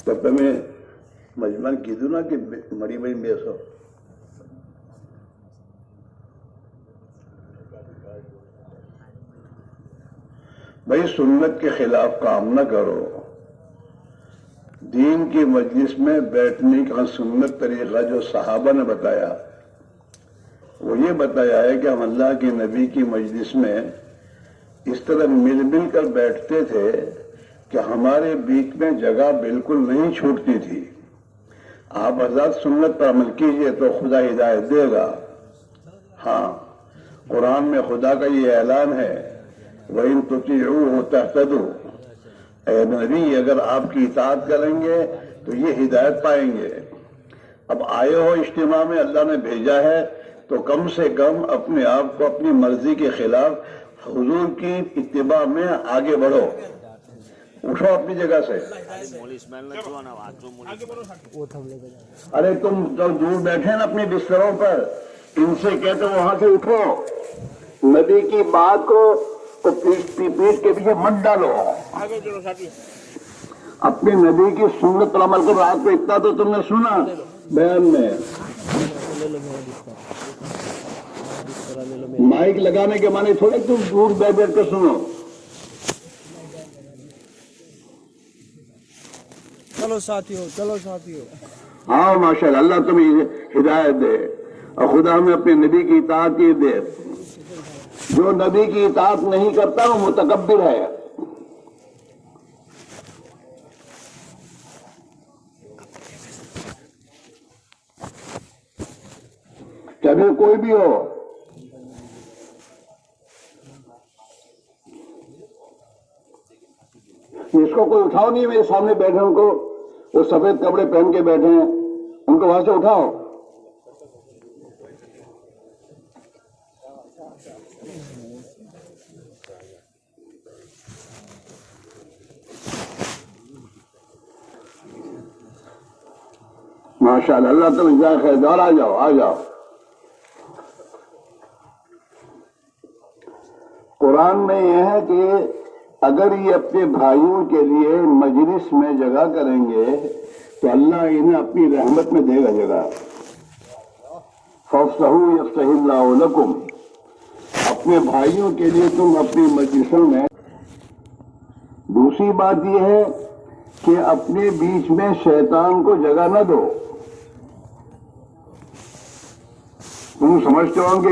તો તમે મજમાન કીધું ના કે મળી મળી બેસો. بھائی سنت کے خلاف کام نہ کرو. دین کی مجلس میں بیٹھنے کا سنت طریقہ جو صحابہ نے بتایا وہ یہ بتایا ہے کہ ہم اللہ کے نبی کی مجلس میں اس طرح مل مل کر بیٹھتے تھے کہ ہمارے بیچ میں جگہ بالکل نہیں چھوٹتی تھی. آپ حضرات سنت پر عمل کیجئے تو خدا ہدایت دے گا. ہاں، قرآن میں خدا کا یہ اعلان ہے وَإِن تُطِيعُوهُ تَهْتَدُوا. اے نبی اگر آپ کی اطاعت کریں گے تو یہ ہدایت پائیں گے. اب آئے ہو اجتماع میں، اللہ نے بھیجا ہے تو کم سے کم اپنے آپ کو اپنی مرضی کے خلاف حضور کی اتباع میں آگے بڑھو. اٹھو اپنی جگہ سے. ارے تم جو دور بیٹھے نا اپنے بستروں پر، ان سے کہتے وہاں سے اٹھو. نبی کی بات کو تو پیٹ کے پیچھے مت ڈالو. اپنے نبی کی سنت پر عمل کرو. رات کو اتنا تو تم نے سنا بیان میں. مائک لگانے کے معنی تھوڑے تم دور بیٹھ بیٹھ کر سنو. چلو ساتھیو، چلو ساتھیو. ہاں ماشاءاللہ، اللہ تمہیں ہدایت دے اور خدا ہمیں اپنے نبی کی اطاعت کی دے. جو نبی کی اطاعت نہیں کرتا وہ متکبر ہے. چاہے کوئی بھی ہو. اس کو کوئی اٹھاؤ نہیں. میرے سامنے بیٹھے ان کو، وہ سفید کپڑے پہن کے بیٹھے ہیں، ان کو وہاں سے اٹھاؤ. ماشاءاللہ، اللہ تم جزائے خیر. اور آ جاؤ، آ جاؤ. قرآن میں یہ ہے کہ اگر یہ اپنے بھائیوں کے لیے مجلس میں جگہ کریں گے تو اللہ انہیں اپنی رحمت میں دے گا جگہ. فَافْسَحُوا يَفْسَحِ اللَّهُ لَكُمْ. اپنے بھائیوں کے لیے تم اپنی مجلسوں میں. دوسری بات یہ ہے کہ اپنے بیچ میں شیطان کو جگہ نہ دو. تم سمجھتے ہو کہ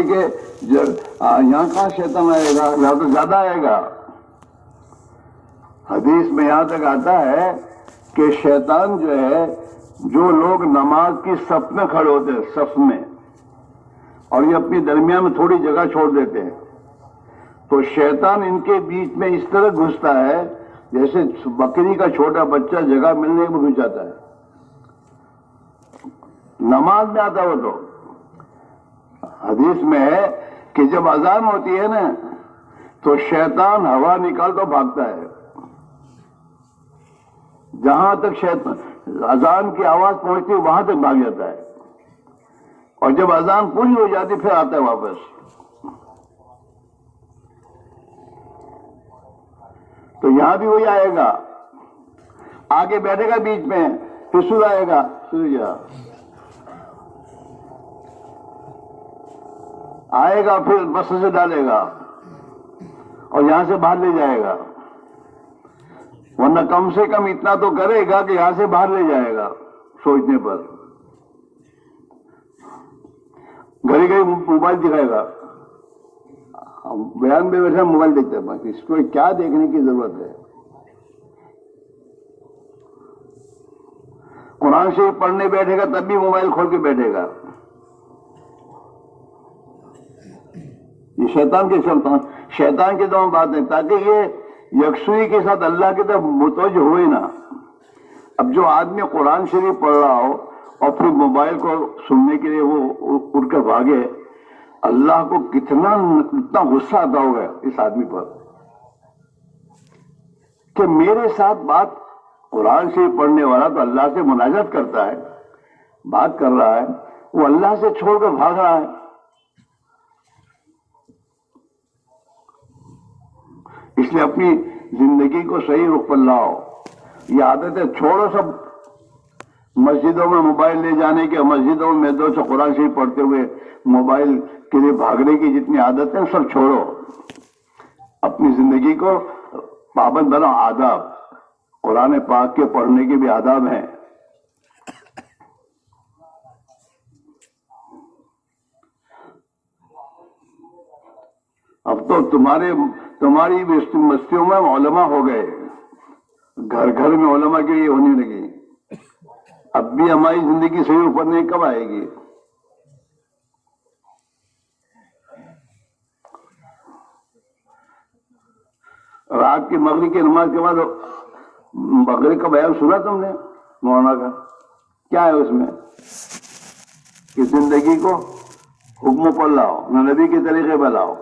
یہاں کہاں شیطان آئے گا، یہاں تو زیادہ آئے گا. حدیث میں یہاں تک آتا ہے کہ شیطان جو ہے، جو لوگ نماز کی صف میں کھڑے ہوتے ہیں، صف میں، اور یہ اپنی درمیان میں تھوڑی جگہ چھوڑ دیتے ہیں، تو شیطان ان کے بیچ میں اس طرح گھستا ہے جیسے بکری کا چھوٹا بچہ جگہ ملنے میں گھس جاتا ہے. نماز میں آتا وہ تو. حدیث میں ہے کہ جب اذان ہوتی ہے نا تو شیطان ہوا نکال تو بھاگتا ہے. جہاں تک شیطان اذان کی آواز پہنچتی ہے وہاں تک بھاگ جاتا ہے، اور جب اذان پوری ہو جاتی پھر آتا ہے واپس. تو یہاں بھی وہی آئے گا، آگے بیٹھے گا بیچ میں، پھر سر آئے گا، سر گیا آئے گا، پھر بس سے ڈالے گا اور یہاں سے باہر لے جائے گا. ورنہ کم سے کم اتنا تو کرے گا کہ یہاں سے باہر لے جائے گا سوچنے پر. گھڑی گھڑی موبائل دکھائے گا. بیان میں بیٹھا موبائل دیکھتے ہیں، اس کو کیا دیکھنے کی ضرورت ہے. قرآن شریف پڑھنے بیٹھے گا تب بھی موبائل کھول کے بیٹھے گا. یہ شیطان کے دونوں بات ہے، تاکہ یہ یکسوئی کے ساتھ اللہ کی طرف متوجہ ہوئے نا. اب جو آدمی قرآن شریف پڑھ رہا ہو اور پھر موبائل کو سننے کے لیے وہ اڑ کر بھاگے، اللہ کو کتنا غصہ آتا ہوگا اس آدمی پر کہ میرے ساتھ بات. قرآن شریف پڑھنے والا تو اللہ سے مناجات کرتا ہے، بات کر رہا ہے، وہ اللہ سے چھوڑ کر بھاگ رہا ہے. اس لیے اپنی زندگی کو صحیح رخ پر لاؤ. یہ عادتیں چھوڑو سب مسجدوں میں موبائل لے جانے کے، مسجدوں میں 200 قرآن شریف پڑھتے ہوئے موبائل کے لیے بھاگنے کی جتنی عادت ہے سب چھوڑو، اپنی زندگی کو پابند بناؤ۔ آداب، قرآن پاک کے پڑھنے کے بھی آداب ہیں۔ اب تو تمہاری بستیوں میں علماء ہو گئے، گھر گھر میں علماء کے لیے ہونے لگی۔ اب بھی ہماری زندگی صحیح اوپر نہیں، کب آئے گی؟ رات کی مغرب کی نماز کے بعد مغرب کا بیان سنا تم نے مولانا کا؟ کیا ہے اس میں کہ زندگی کو حکموں پر لاؤ، نبی کے طریقے پر لاؤ،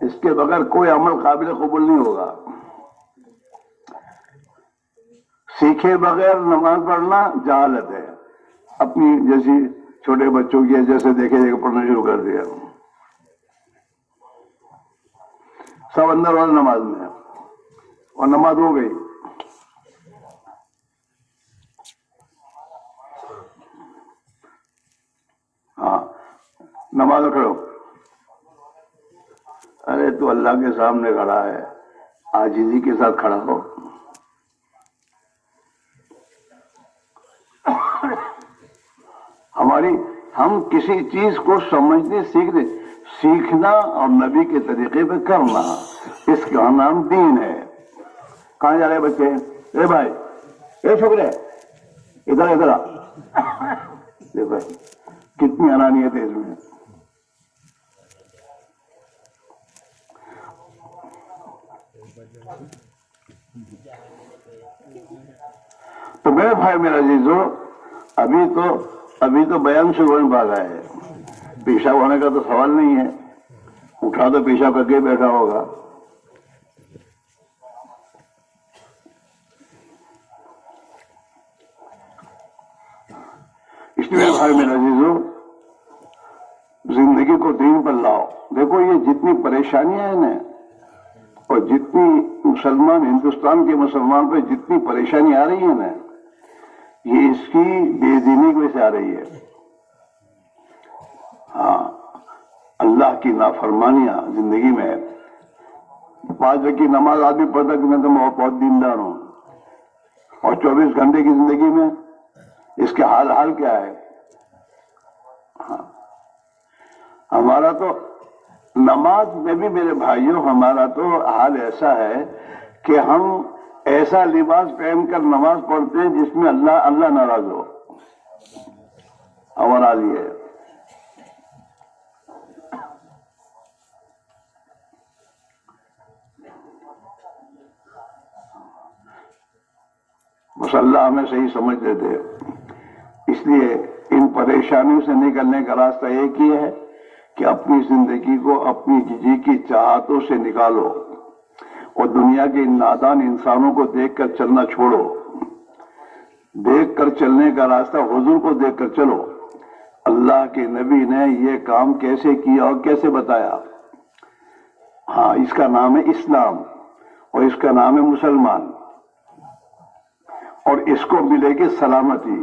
اس کے بغیر کوئی عمل قابل قبول نہیں ہوگا۔ سیکھے بغیر نماز پڑھنا جہالت ہے، اپنی جیسی چھوٹے بچوں کی جیسے دیکھے دیکھے پڑھنا شروع کر دیا، سب اندر والا نماز میں ہے اور نماز ہو گئی۔ ہاں نماز کھڑو، ارے تو اللہ کے سامنے کھڑا ہے، عاجزی کے ساتھ کھڑا ہو۔ ہم کسی چیز کو سمجھنے سیکھنا اور نبی کے طریقے پہ کرنا، اس کا نام دین ہے۔ کہاں جا رہے بچے؟ اے بھائی، اے چھوکرے، ادھر ادھر آ۔ بھائی کتنی انانیت ہے اس میں۔ تو میرے بھائی میرا عزیزو، ابھی تو بیان شروع ہونے بھاگا ہے، پیشاب ہونے کا تو سوال نہیں ہے، اٹھا تو پیشاب کر کے بیٹھا ہوگا۔ اس لیے بھائی میرا عزیزو، زندگی کو دین پر لاؤ۔ دیکھو یہ جتنی پریشانیاں ہیں نا، اور جتنی ہندوستان کے مسلمان پہ جتنی پریشانی آ رہی ہے نا، یہ اس کی بے دینی کی وجہ سے آ رہی ہے۔ ہاں، اللہ کی نافرمانیاں زندگی میں۔ 5 وقت کی نماز آدمی پڑھتا کہ میں تو بہت دیندار ہوں، اور 24 گھنٹے کی زندگی میں اس کے حال کیا ہے؟ ہاں، ہمارا تو نماز میں بھی میرے بھائیوں، ہمارا تو حال ایسا ہے کہ ہم ایسا لباس پہن کر نماز پڑھتے ہیں جس میں اللہ ناراض ہو، ہمارا حال یہ ہے۔ بس اللہ ہمیں صحیح سمجھتے تھے۔ اس لیے ان پریشانیوں سے نکلنے کا راستہ ایک ہی ہے کہ اپنی زندگی کو اپنی جی کی چاہتوں سے نکالو، اور دنیا کے ان نادان انسانوں کو دیکھ کر چلنا چھوڑو۔ دیکھ کر چلنے کا راستہ حضور کو دیکھ کر چلو۔ اللہ کے نبی نے یہ کام کیسے کیا اور کیسے بتایا؟ ہاں، اس کا نام ہے اسلام، اور اس کا نام ہے مسلمان، اور اس کو ملے گی سلامتی۔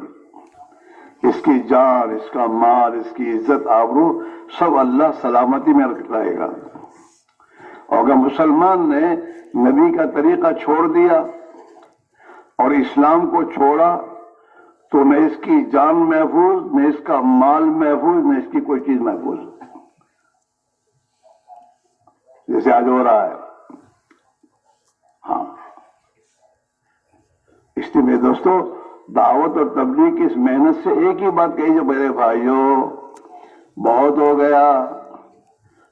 اس کی جان، اس کا مال، اس کی عزت آبرو سب اللہ سلامتی میں رکھائے گا۔ اور اگر مسلمان نے نبی کا طریقہ چھوڑ دیا اور اسلام کو چھوڑا تو نہ اس کی جان محفوظ، نہ اس کا مال محفوظ، نہ اس کی کوئی چیز محفوظ، جیسے آج ہو رہا ہے۔ ہاں، اس لیے میرے دوستو، دعوت اور تبلیغ کی اس محنت سے ایک ہی بات کہی جو میرے بھائیوں، بہت ہو گیا،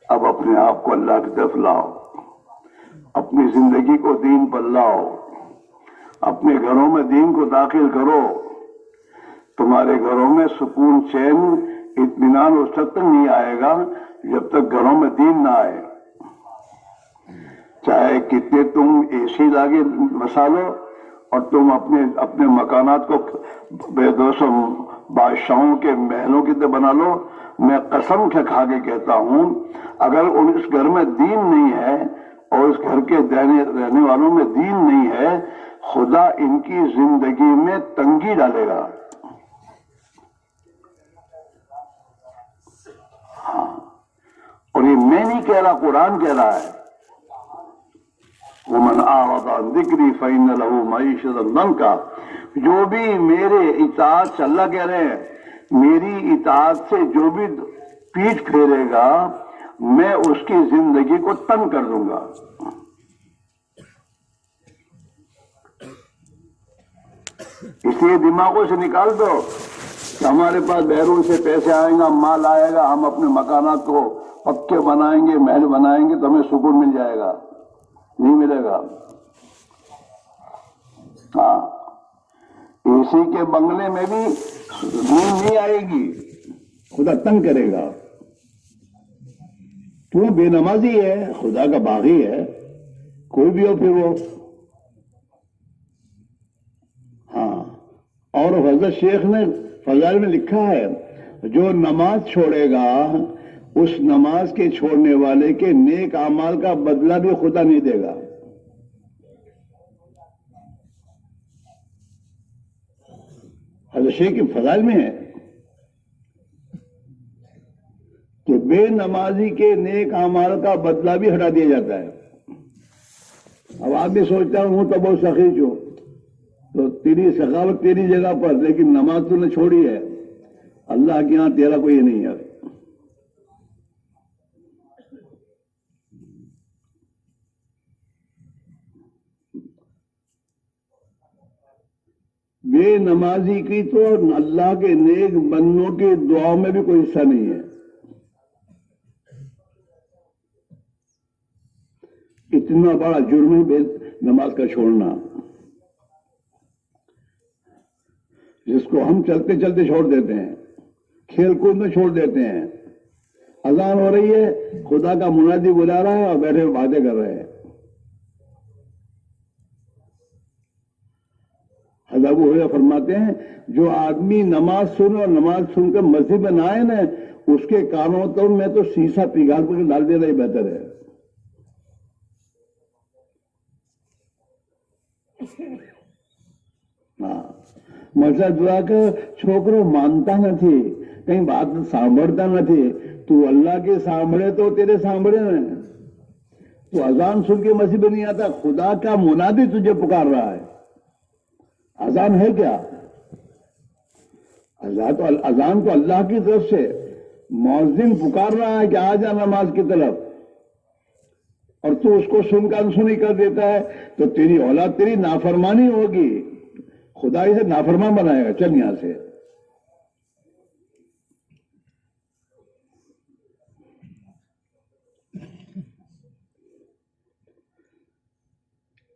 اب اپنے آپ کو اللہ کی طرف لاؤ، اپنی زندگی کو دین پر لاؤ، اپنے گھروں میں دین کو داخل کرو۔ تمہارے گھروں میں سکون، چین، اطمینان اس وقت تک نہیں آئے گا جب تک گھروں میں دین نہ آئے۔ چاہے کتنے تم اے سی لاگے بسا لو، اور تم اپنے مکانات کو بے دوست بادشاہوں کے محلوں کی طرح بنا لو، میں قسم کھا کے کہتا ہوں، اگر اس گھر میں دین نہیں ہے اور اس گھر کے رہنے والوں میں دین نہیں ہے خدا ان کی زندگی میں تنگی ڈالے گا. ہاں، اور یہ میں نہیں کہہ رہا، قرآن کہہ رہا ہے. وَمَنْ أَعْرَضَ عَنْ ذِكْرِي فَإِنَّ لَهُ مَعِيشَةً ضَنْكًا. جو بھی میرے اطاعت سے، اللہ کہہ رہے ہیں میری اطاعت سے جو بھی پیٹھ پھیرے گا میں اس کی زندگی کو تنگ کر دوں گا. اس لیے دماغوں سے نکال دو کہ ہمارے پاس بیرون سے پیسے آئیں گا، مال آئے گا، ہم اپنے مکانات کو پکے بنائیں گے، محل بنائیں گے تو ہمیں سکون مل جائے گا. نہیں ملے گا. ہاں، اسی کے بنگلے میں بھی نیند نہیں آئے گی، خدا تنگ کرے گا. تو بے نمازی ہے، خدا کا باغی ہے، کوئی بھی ہو پھر وہ. ہاں، اور حضرت شیخ نے فضائل میں لکھا ہے جو نماز چھوڑے گا اس نماز کے چھوڑنے والے کے نیک اعمال کا بدلہ بھی خدا نہیں دے گا. حضرت شیخ کے فضائل میں ہے کہ بے نمازی کے نیک اعمال کا بدلہ بھی ہٹا دیا جاتا ہے. اب آپ بھی سوچتا ہوں تو بہت سخیش ہوں، تو تیری سخاوت تیری جگہ پر، لیکن نماز تو نے چھوڑی ہے. اللہ کے یہاں تیرا کوئی نہیں ہے. بے نمازی کی تو اللہ کے نیک بندوں کی دعاؤں میں بھی کوئی حصہ نہیں ہے. اتنا بڑا جرم ہے بے نماز کا چھوڑنا، جس کو ہم چلتے چلتے چھوڑ دیتے ہیں، کھیل کود میں چھوڑ دیتے ہیں. اذان ہو رہی ہے، خدا کا منادی بلا رہا ہے اور بیٹھے باتیں کر رہے ہیں. حضرت ابو ہریرہ فرماتے ہیں جو آدمی نماز سن اور نماز سن کر مسجد میں نہ آئے نا، اس کے کانوں تو میں تو سیسا پگھال کر ڈال دینا ہی بہتر ہے. ہاں، مسجد دعا کر چھوکرو مانتا નથી، کہیں بات سانبھڑتا નથી. تو اللہ کے سانبھڑے تو تیرے سانبھڑے نا. تو اذان سن کے مسجد میں نہیں آتا، خدا کا منادی تجھے پکار رہا ہے. اذان ہے کیا؟ اذان تو اللہ کی طرف سے مؤذن پکار رہا ہے کہ آ جا نماز کی طرف، اور تو اس کو سن کر انسنی کر دیتا ہے تو تیری اولاد تیری نافرمانی ہوگی. خدا اسے نافرمان بنائے گا. چل یہاں سے.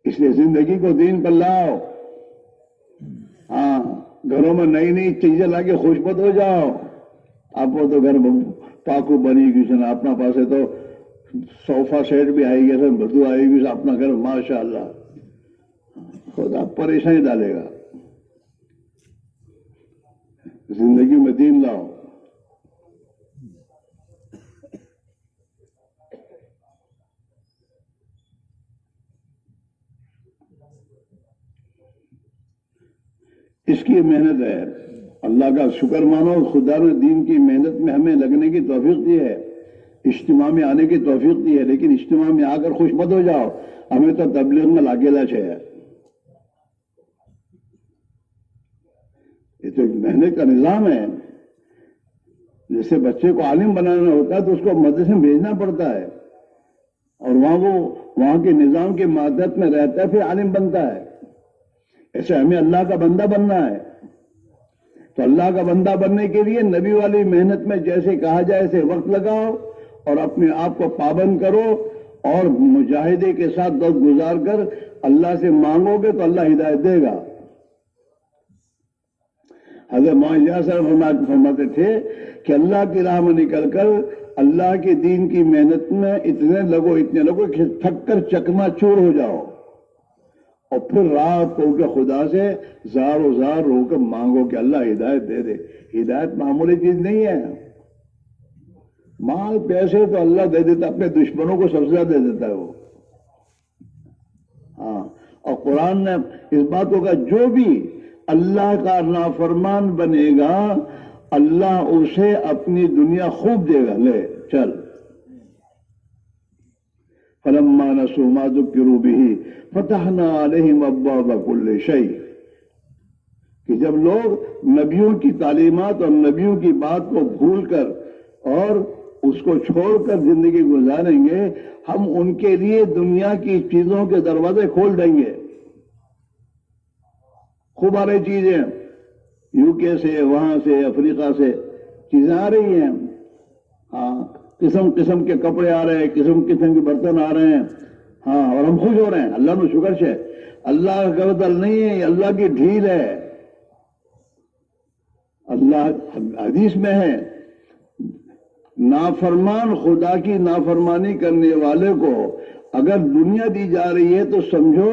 اس لیے زندگی کو دین پر لاؤ. ہاں، گھروں میں نئی نئی چیزیں لا کے خوش مت ہو جاؤ. آپ کو تو گھر پاکو بنی گئی سن، اپنا پاسے تو صوفہ سیٹ بھی آئی گیا سن، بدو آئی گئی سن، اپنا گھر ماشاء اللہ. خدا پریشانی ڈالے گا. زندگی میں دین لاؤ. اس کی محنت ہے. اللہ کا شکر مانو، خدا نے دین کی محنت میں ہمیں لگنے کی توفیق دی ہے، اجتماع میں آنے کی توفیق دی ہے. لیکن اجتماع میں آ کر خوش مت ہو جاؤ، ہمیں تو تبلیغ میں لاگیلا ہے. یہ تو ایک محنت کا نظام ہے. جیسے بچے کو عالم بنانا ہوتا ہے تو اس کو مدرسے میں بھیجنا پڑتا ہے، اور وہاں کے نظام کے ماتحت میں رہتا ہے، پھر عالم بنتا ہے. ایسے ہمیں اللہ کا بندہ بننا ہے. تو اللہ کا بندہ بننے کے لیے نبی والی محنت میں جیسے کہا جائے ایسے وقت لگاؤ اور اپنے آپ کو پابند کرو، اور مجاہدے کے ساتھ وقت گزار کر اللہ سے مانگو گے تو اللہ ہدایت دے گا. حضرت مولانا صاحب فرماتے تھے کہ اللہ کی راہ میں نکل کر اللہ کے دین کی محنت میں اتنے لگو کہ تھک کر چکنا چور ہو جاؤ، اور پھر رات کو کے خدا سے زار و زار رو کر مانگو کہ اللہ ہدایت دے دے. ہدایت معمولی چیز نہیں ہے. مال پیسے تو اللہ دے دیتا، اپنے دشمنوں کو سب سے زیادہ دے دیتا ہے وہ. ہاں، اور قرآن نے اس بات کو کہا جو بھی اللہ کا نافرمان بنے گا اللہ اسے اپنی دنیا خوب دے گا. لے چل. فلما نسوا ما ذکروا به فتحنا علیہم ابواب کل شیء. کہ جب لوگ نبیوں کی تعلیمات اور نبیوں کی بات کو بھول کر اور اس کو چھوڑ کر زندگی گزاریں گے ہم ان کے لیے دنیا کی چیزوں کے دروازے کھول دیں گے. خوب آ رہی چیزیں یو کے سے وہاں سے افریقہ سے چیزیں آ رہی ہیں. ہاں قسم قسم کے کپڑے آ رہے ہیں قسم قسم کے برتن آ رہے ہیں. ہاں اور ہم خوش ہو رہے ہیں. اللہ میں شکر ہے. اللہ کا بدل نہیں ہے یہ اللہ کی ڈھیل ہے. اللہ حدیث میں ہے نافرمان خدا کی نافرمانی کرنے والے کو اگر دنیا دی جا رہی ہے تو سمجھو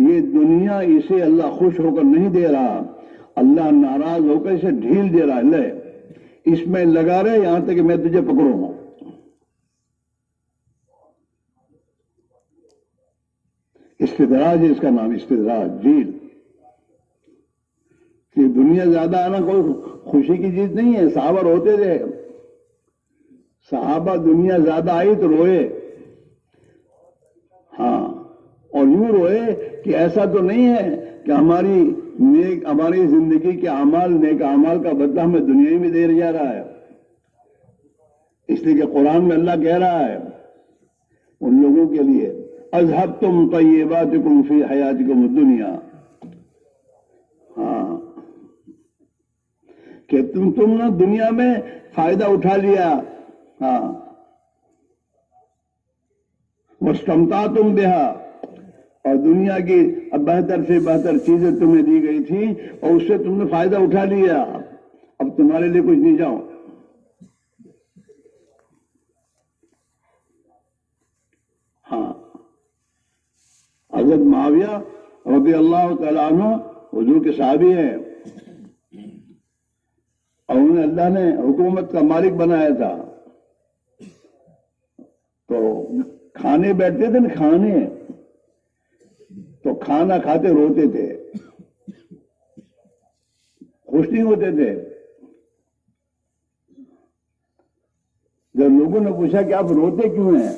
یہ دنیا اسے اللہ خوش ہو کر نہیں دے رہا اللہ ناراض ہو کر اسے ڈھیل دے رہا ہے. لے اس میں لگا رہے یہاں تک کہ میں تجھے پکڑوں گا. استدراج ہے اس کا نام. استدراج ڈھیل. یہ دنیا زیادہ آنا کوئی خوشی کی چیز نہیں ہے. صحابہ روتے تھے. صحابہ دنیا زیادہ آئی تو روئے. ہاں اور یوں روئے کہ ایسا تو نہیں ہے کہ ہماری زندگی کے اعمال نیک اعمال کا بدلہ ہمیں دنیا ہی میں دے جا رہا ہے. اس لیے کہ قرآن میں اللہ کہہ رہا ہے ان لوگوں کے لیے اذھبتم طیباتکم فی حیاتکم الدنیا. ہاں کہ تم نے دنیا میں فائدہ اٹھا لیا. ہاں واستمتعتم بہا اور دنیا کی بہتر سے بہتر چیزیں تمہیں دی گئی تھی اور اس سے تم نے فائدہ اٹھا لیا. اب تمہارے لیے کچھ نہیں. جاؤ. ہاں حضرت معاویہ رضی اللہ تعالیٰ عنہ حضور کے صحابی ہیں اور انہیں اللہ نے حکومت کا مالک بنایا تھا. تو کھانے بیٹھتے تھے نا کھانے تو کھانا کھاتے روتے تھے. خوش نہیں ہوتے تھے. جب لوگوں نے پوچھا کہ آپ روتے کیوں ہیں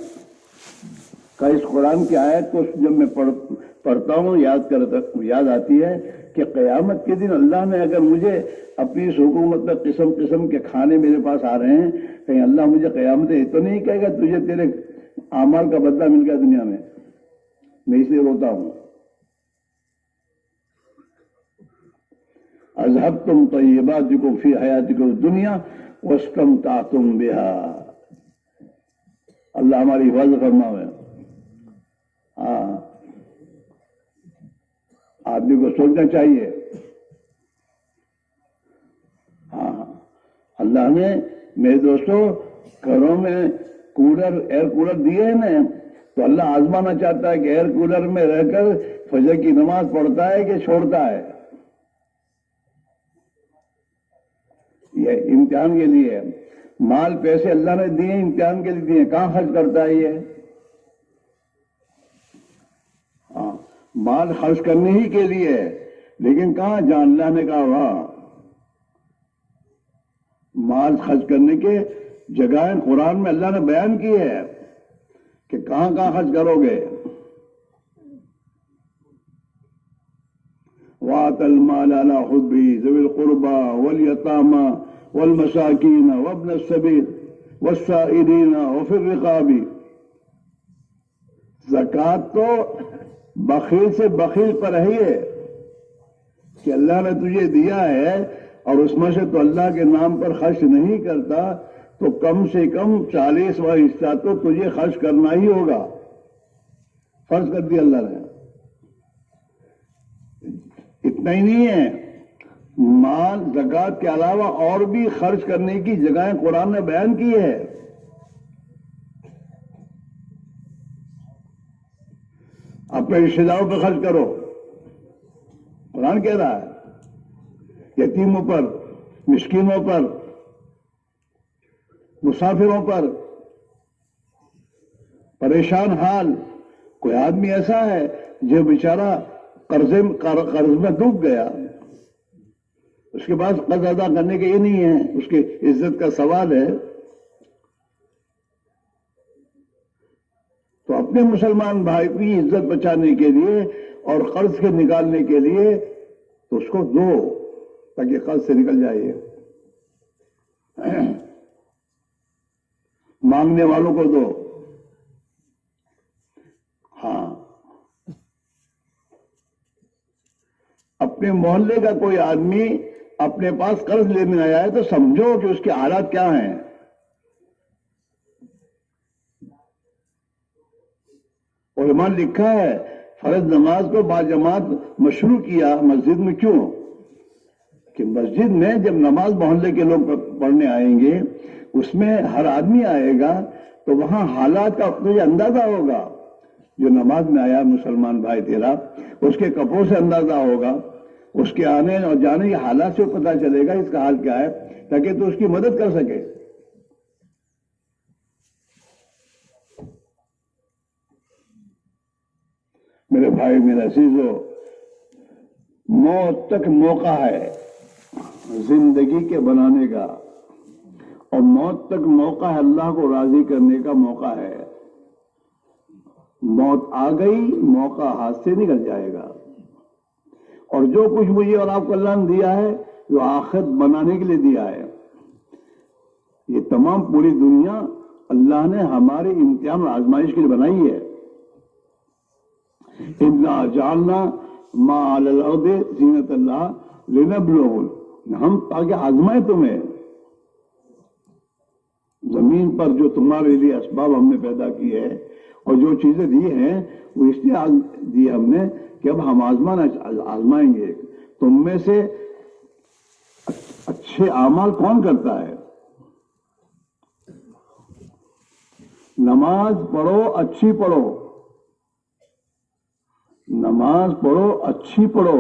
کہ اس قرآن کی آیت کو جب میں پڑھتا ہوں یاد آتی ہے کہ قیامت کے دن اللہ نے اگر مجھے اپنی اس حکومت میں قسم قسم کے کھانے میرے پاس آ رہے ہیں کہیں اللہ مجھے قیامت یہ تو نہیں کہے گا تجھے تیرے اعمال کا بدلہ مل گیا دنیا میں. میں اس لیے روتا ہوں. اذھبتم طیباتکم فی حیاتکم الدنیا واستمتعتم بہا. اللہ ہماری حفاظت فرمائے. ہاں آدمی کو سوچنا چاہیے. ہاں اللہ نے میرے دوستوں گھروں میں ایئر کولر دیے ہیں نا تو اللہ آزمانا چاہتا ہے کہ ایئر کولر میں رہ کر فجر کی نماز پڑھتا ہے کہ چھوڑتا ہے. یہ امتحان کے لیے مال پیسے اللہ نے دیے امتحان کے لیے دیے. کہاں خرچ کرتا ہے یہ؟ ہاں مال خرچ کرنے ہی کے لیے لیکن کہاں جہاں اللہ نے کہا وہاں مال خرچ کرنے کے جگہیں قرآن میں اللہ نے بیان کی ہے کہ کہاں کہاں خرچ کرو گے. وَآتَ الْمَالَ عَلَىٰ حُبِّهِ ذَوِي الْقُرْبَىٰ وَالْيَتَامَىٰ وَالْمَسَاكِينَ وَابْنَ السَّبِيلِ وَالسَّائِلِينَ وَفِي الرِّقَابِ. زکوٰۃ تو بخیل سے بخیل پر ہے کہ اللہ نے تجھے دیا ہے اور اس میں سے تو اللہ کے نام پر خرچ نہیں کرتا تو کم سے کم 40واں حصہ تو تجھے خرچ کرنا ہی ہوگا. فرض کر دیا اللہ نے. اتنا ہی نہیں ہے مال زکوٰۃ کے علاوہ اور بھی خرچ کرنے کی جگہیں قرآن نے بیان کی ہے. اپنے رشتے داروں پہ خرچ کرو. قرآن کہہ رہا ہے یتیموں پر مسکینوں پر مسافروں پر پریشان حال. کوئی آدمی ایسا ہے جو بیچارہ قرض میں ڈوب گیا، اس کے پاس قرض ادا کرنے کے یہ نہیں ہے، اس کی عزت کا سوال ہے، تو اپنے مسلمان بھائی کی عزت بچانے کے لیے اور قرض کے نکالنے کے لیے تو اس کو دو تاکہ قرض سے نکل جائے، مانگنے والوں کو دو۔ ہاں، اپنے محلے کا کوئی آدمی اپنے پاس قرض لینے آیا ہے تو سمجھو کہ اس کے حالات کیا ہیں۔ علماء نے لکھا ہے فرض نماز کو باجماعت مشروع کیا مسجد میں، کیوں کہ مسجد میں جب نماز محلے کے لوگ پڑھنے آئیں گے، اس میں ہر آدمی آئے گا تو وہاں حالات کا تجھے اندازہ ہوگا، جو نماز میں آیا مسلمان بھائی تیرا، اس کے کپڑوں سے اندازہ ہوگا، اس کے آنے اور جانے کے حالات سے پتہ چلے گا اس کا حال کیا ہے، تاکہ تو اس کی مدد کر سکے۔ میرے بھائی، میرے عزیزو، موت تک موقع ہے زندگی کے بنانے کا، اور موت تک موقع ہے اللہ کو راضی کرنے کا موقع ہے۔ موت آ گئی، موقع ہاتھ سے نکل جائے گا، اور جو کچھ مجھے اور آپ کو اللہ نے دیا ہے جو آخرت بنانے کے لیے دیا ہے، یہ تمام پوری دنیا اللہ نے ہمارے امتحان اور آزمائش کے لیے بنائی ہے۔ اِنَّا جَعَلْنَا مَا عَلَى الْأَرْضِ زِینَةَ اللَّهِ لِنَبْلُوَکُمْ، ہم تاکہ آزمائیں تمہیں۔ زمین پر جو تمہارے لیے اسباب ہم نے پیدا کی ہے اور جو چیزیں دی ہیں وہ اس لیے دی ہم نے کہ اب ہم آزمائیں گے تم میں سے اچھے اعمال کون کرتا ہے۔ نماز پڑھو، اچھی پڑھو، نماز پڑھو، اچھی پڑھو،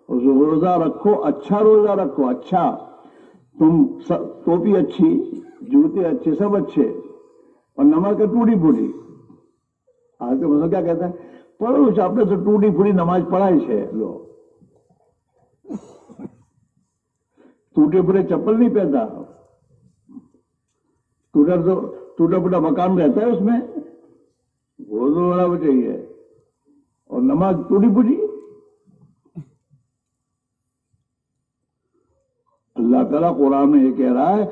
اور روزہ رکھو، اچھا روزہ رکھو، اچھا، تم ٹوپی اچھی، جوتے اچھے، سب اچھے، اور نماز کا ٹوٹی پھوٹی۔ آج کا مسئلہ کیا کہتا ہے؟ پڑھو، آپ نے تو ٹوٹی پھوٹی نماز پڑھائی ہے، لو ٹوٹے پھوٹے چپل نہیں پہنتا، ٹوٹا پھوٹا مکان رہتا ہے اس میں، وہ تو ہونا چاہیے، اور نماز ٹوٹی پھوٹی۔ اللہ تعالیٰ قرآن میں یہ کہہ رہا ہے،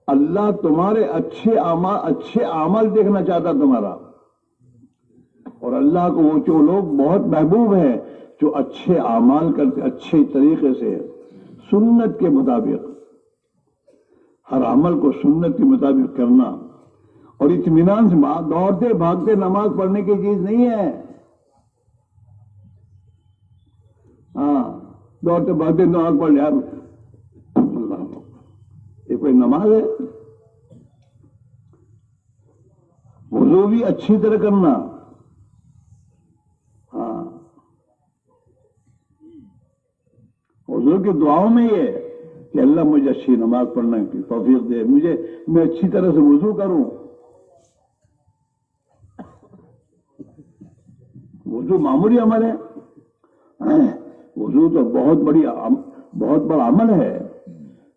اللہ تمہارے اچھے اعمال دیکھنا چاہتا تمہارا، اور اللہ کو وہ جو لوگ بہت محبوب ہیں جو اچھے اعمال کرتے، اچھے طریقے سے، سنت کے مطابق، ہر عمل کو سنت کے مطابق کرنا، اور اطمینان سے، دوڑتے بھاگتے نماز پڑھنے کی چیز نہیں ہے۔ ہاں، دوڑتے بھاگتے نماز پڑھ لیا، یہ کوئی نماز ہے؟ وضو بھی اچھی طرح کرنا۔ ہاں، وضو کی دعاؤں میں یہ کہ اللہ مجھے اچھی نماز پڑھنے کی توفیق دے، میں اچھی طرح سے وضو کروں۔ وضو معمولی عمل ہے؟ وضو تو بہت بڑا عمل ہے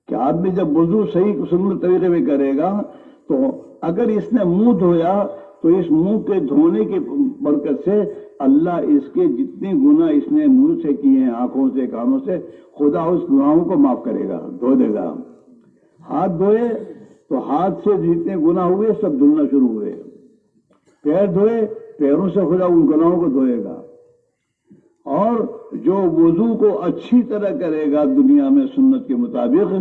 کہ آدمی جب وضو صحیح سنت طریقے میں کرے گا تو اگر اس نے منہ دھویا تو اس منہ کے دھونے کی برکت سے اللہ اس کے جتنے گناہ اس نے منہ سے کیے ہیں، آنکھوں سے، کانوں سے، خدا اس گناہوں کو معاف کرے گا، دھو دے گا۔ ہاتھ دھوئے تو ہاتھ سے جتنے گناہ ہوئے سب دھلنا شروع ہوئے، پیر دھوئے، پیروں سے خدا ان گناہوں کو دھوئے گا۔ اور جو وضو کو اچھی طرح کرے گا دنیا میں سنت کے مطابق،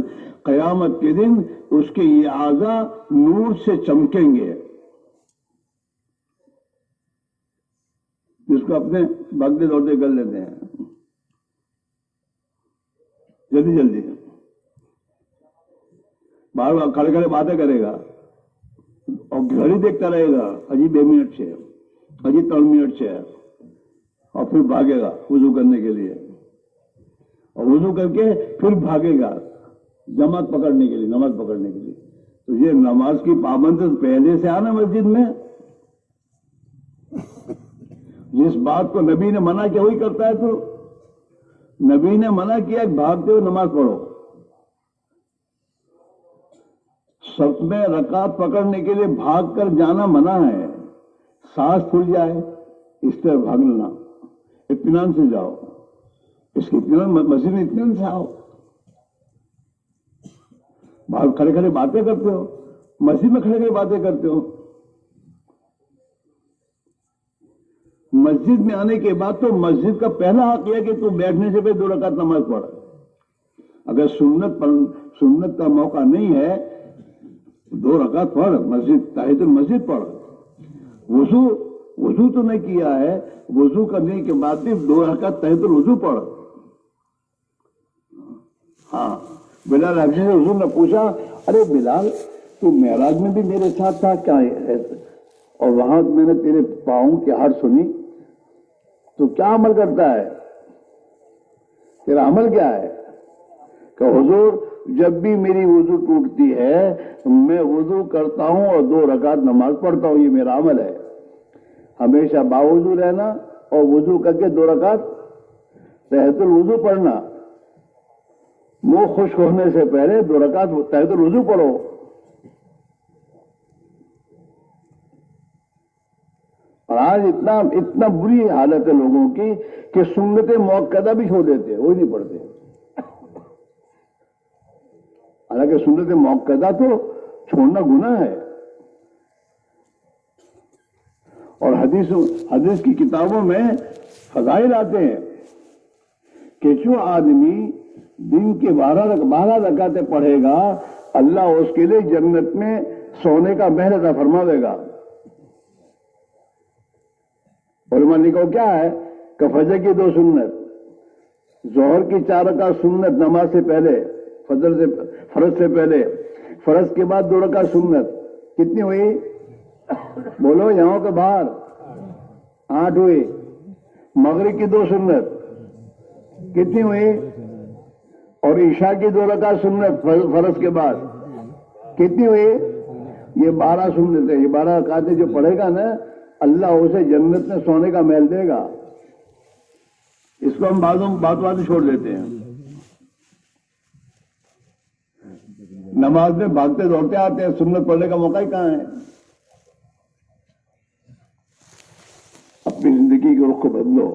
قیامت کے دن اس کے یہ اعضاء نور سے چمکیں گے، جس کو اپنے بھاگتے دوڑتے کر لیتے ہیں جلدی جلدی، بار بار کھڑے کھڑے باتیں کرے گا اور گھڑی دیکھتا رہے گا، اجی 2 منٹ سے، اجی 3 منٹ سے، اور پھر بھاگے گا وضو کرنے کے لیے، اور وضو کر کے پھر بھاگے گا جماعت پکڑنے کے لیے، نماز پکڑنے کے لیے۔ تو یہ نماز کی پابندی پہلے سے آنا مسجد میں، جس بات کو نبی نے منع کیا وہی کرتا ہے تو نبی نے منع کیا کہ بھاگتے ہوئے نماز پڑھو. سب میں رکعت پکڑنے کے لیے بھاگ کر جانا منع ہے. سانس پھول جائے اس طرح بھاگ لینا, اطمینان سے جاؤ. اس کی اطمینان مسجد میں اطمینان سے آؤ. باہر کھڑے کھڑے باتیں کرتے ہو, مسجد میں کھڑے کھڑے باتیں کرتے ہو. مسجد میں آنے کے بعد تو مسجد کا پہلا حق یہ کہ تو بیٹھنے سے پہلے 2 رکعت نماز پڑھ. اگر سنت کا موقع نہیں ہے 2 رکعت پڑھ, مسجد تحیت المسجد پڑھ. وضو تو نہیں کیا ہے, وضو کرنے کے بعد بھی 2 رکعت تحیت الوضو پڑھ. ہاں, بلال حبشی سے حضور نے پوچھا, ارے بلال تو معراج میں بھی میرے ساتھ تھا کیا ہے, اور وہاں میں نے تیرے پاؤں کی ہڑ سنی, تو کیا عمل کرتا ہے, تیرا عمل کیا ہے؟ کہ حضور جب بھی میری وضو ٹوٹتی ہے میں وضو کرتا ہوں اور 2 رکعت نماز پڑھتا ہوں, یہ میرا عمل ہے. ہمیشہ باوضو رہنا اور وضو کر کے 2 رکعت تحیت الوضو پڑھنا. منہ خشک ہونے سے پہلے 2 رکعت تحیت الوضو پڑھو. اور آج اتنا بری حالت ہے لوگوں کی کہ سنت موقدہ بھی چھوڑ دیتے, وہی نہیں پڑھتے. حالانکہ سنت موقدہ تو چھوڑنا گناہ ہے. اور حدیث کی کتابوں میں فضائل آتے ہیں کہ جو آدمی دن کے 12 رکعتیں پڑھے گا اللہ اس کے لیے جنت میں سونے کا محل عطا فرما دے گا. علماء نے کہا کیا ہے کہ فجر کی 2 سنت, ظہر کی 4 رکعت سنت نماز سے پہلے, فرض سے پہلے, فرض کے بعد 2 رکعت سنت. کتنی ہوئی بولو یہاں کے باہر؟ 8 ہوئی. مغرب کی 2 سنت کتنی ہوئی؟ اور عشاء کی 2 رکعت سنت فرض کے بعد کتنی ہوئی؟ یہ 12 سنت ہے. یہ 12 رکعتیں جو پڑھے گا نا اللہ اسے جنت میں سونے کا محل دے گا. اس کو ہم بات چھوڑ دیتے ہیں. نماز میں بھاگتے دوڑتے آتے ہیں, سنت پڑھنے کا موقع ہی کہاں ہے؟ اپنی زندگی کے رخ کو بدلو.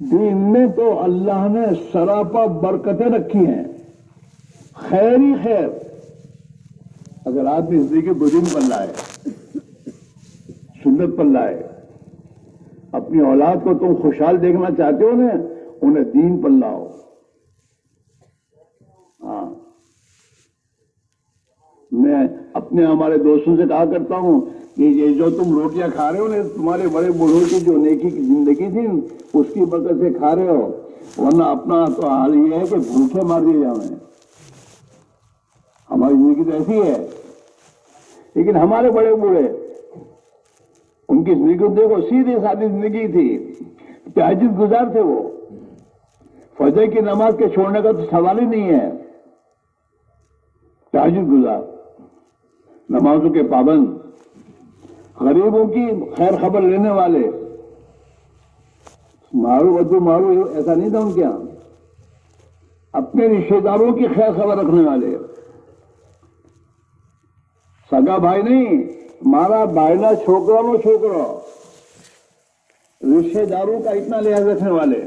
دین میں تو اللہ نے سراپا برکتیں رکھی ہیں, خیر ہی خیر. اگر آدمی زندگی کو دین پر لائے, سنت پر لائے, اپنی اولاد کو تم خوشحال دیکھنا چاہتے ہو نا, انہیں دین پر لاؤ. ہاں, میں اپنے ہمارے دوستوں سے کہا کرتا ہوں کہ یہ جو تم روٹیاں کھا رہے ہو نا, تمہارے بڑے بوڑھوں کی جو نیکی کی زندگی تھی اس کی برکت سے کھا رہے ہو, ورنہ اپنا تو حال یہ ہے کہ بھوکے مار دیے جائیں. ہماری زندگی تو ایسی ہے. لیکن ہمارے بڑے بوڑھے, ان کی زندگی دیکھو, سیدھی سادی زندگی تھی, تہجد گزار تھے. وہ فجر کی نماز کے چھوڑنے کا تو سوال ہی نہیں ہے. تہجد گزار, نمازوں کے پابند, غریبوں کی خیر خبر لینے والے. مارو بدو مارو ایسا نہیں تھا ان کے یہاں. اپنے رشتے داروں کی خیر خبر رکھنے والے. سگا بھائی نہیں, مارا بھائینا چھوکرا نو چھوکرا, رشتے داروں کا اتنا لحاظ رکھنے والے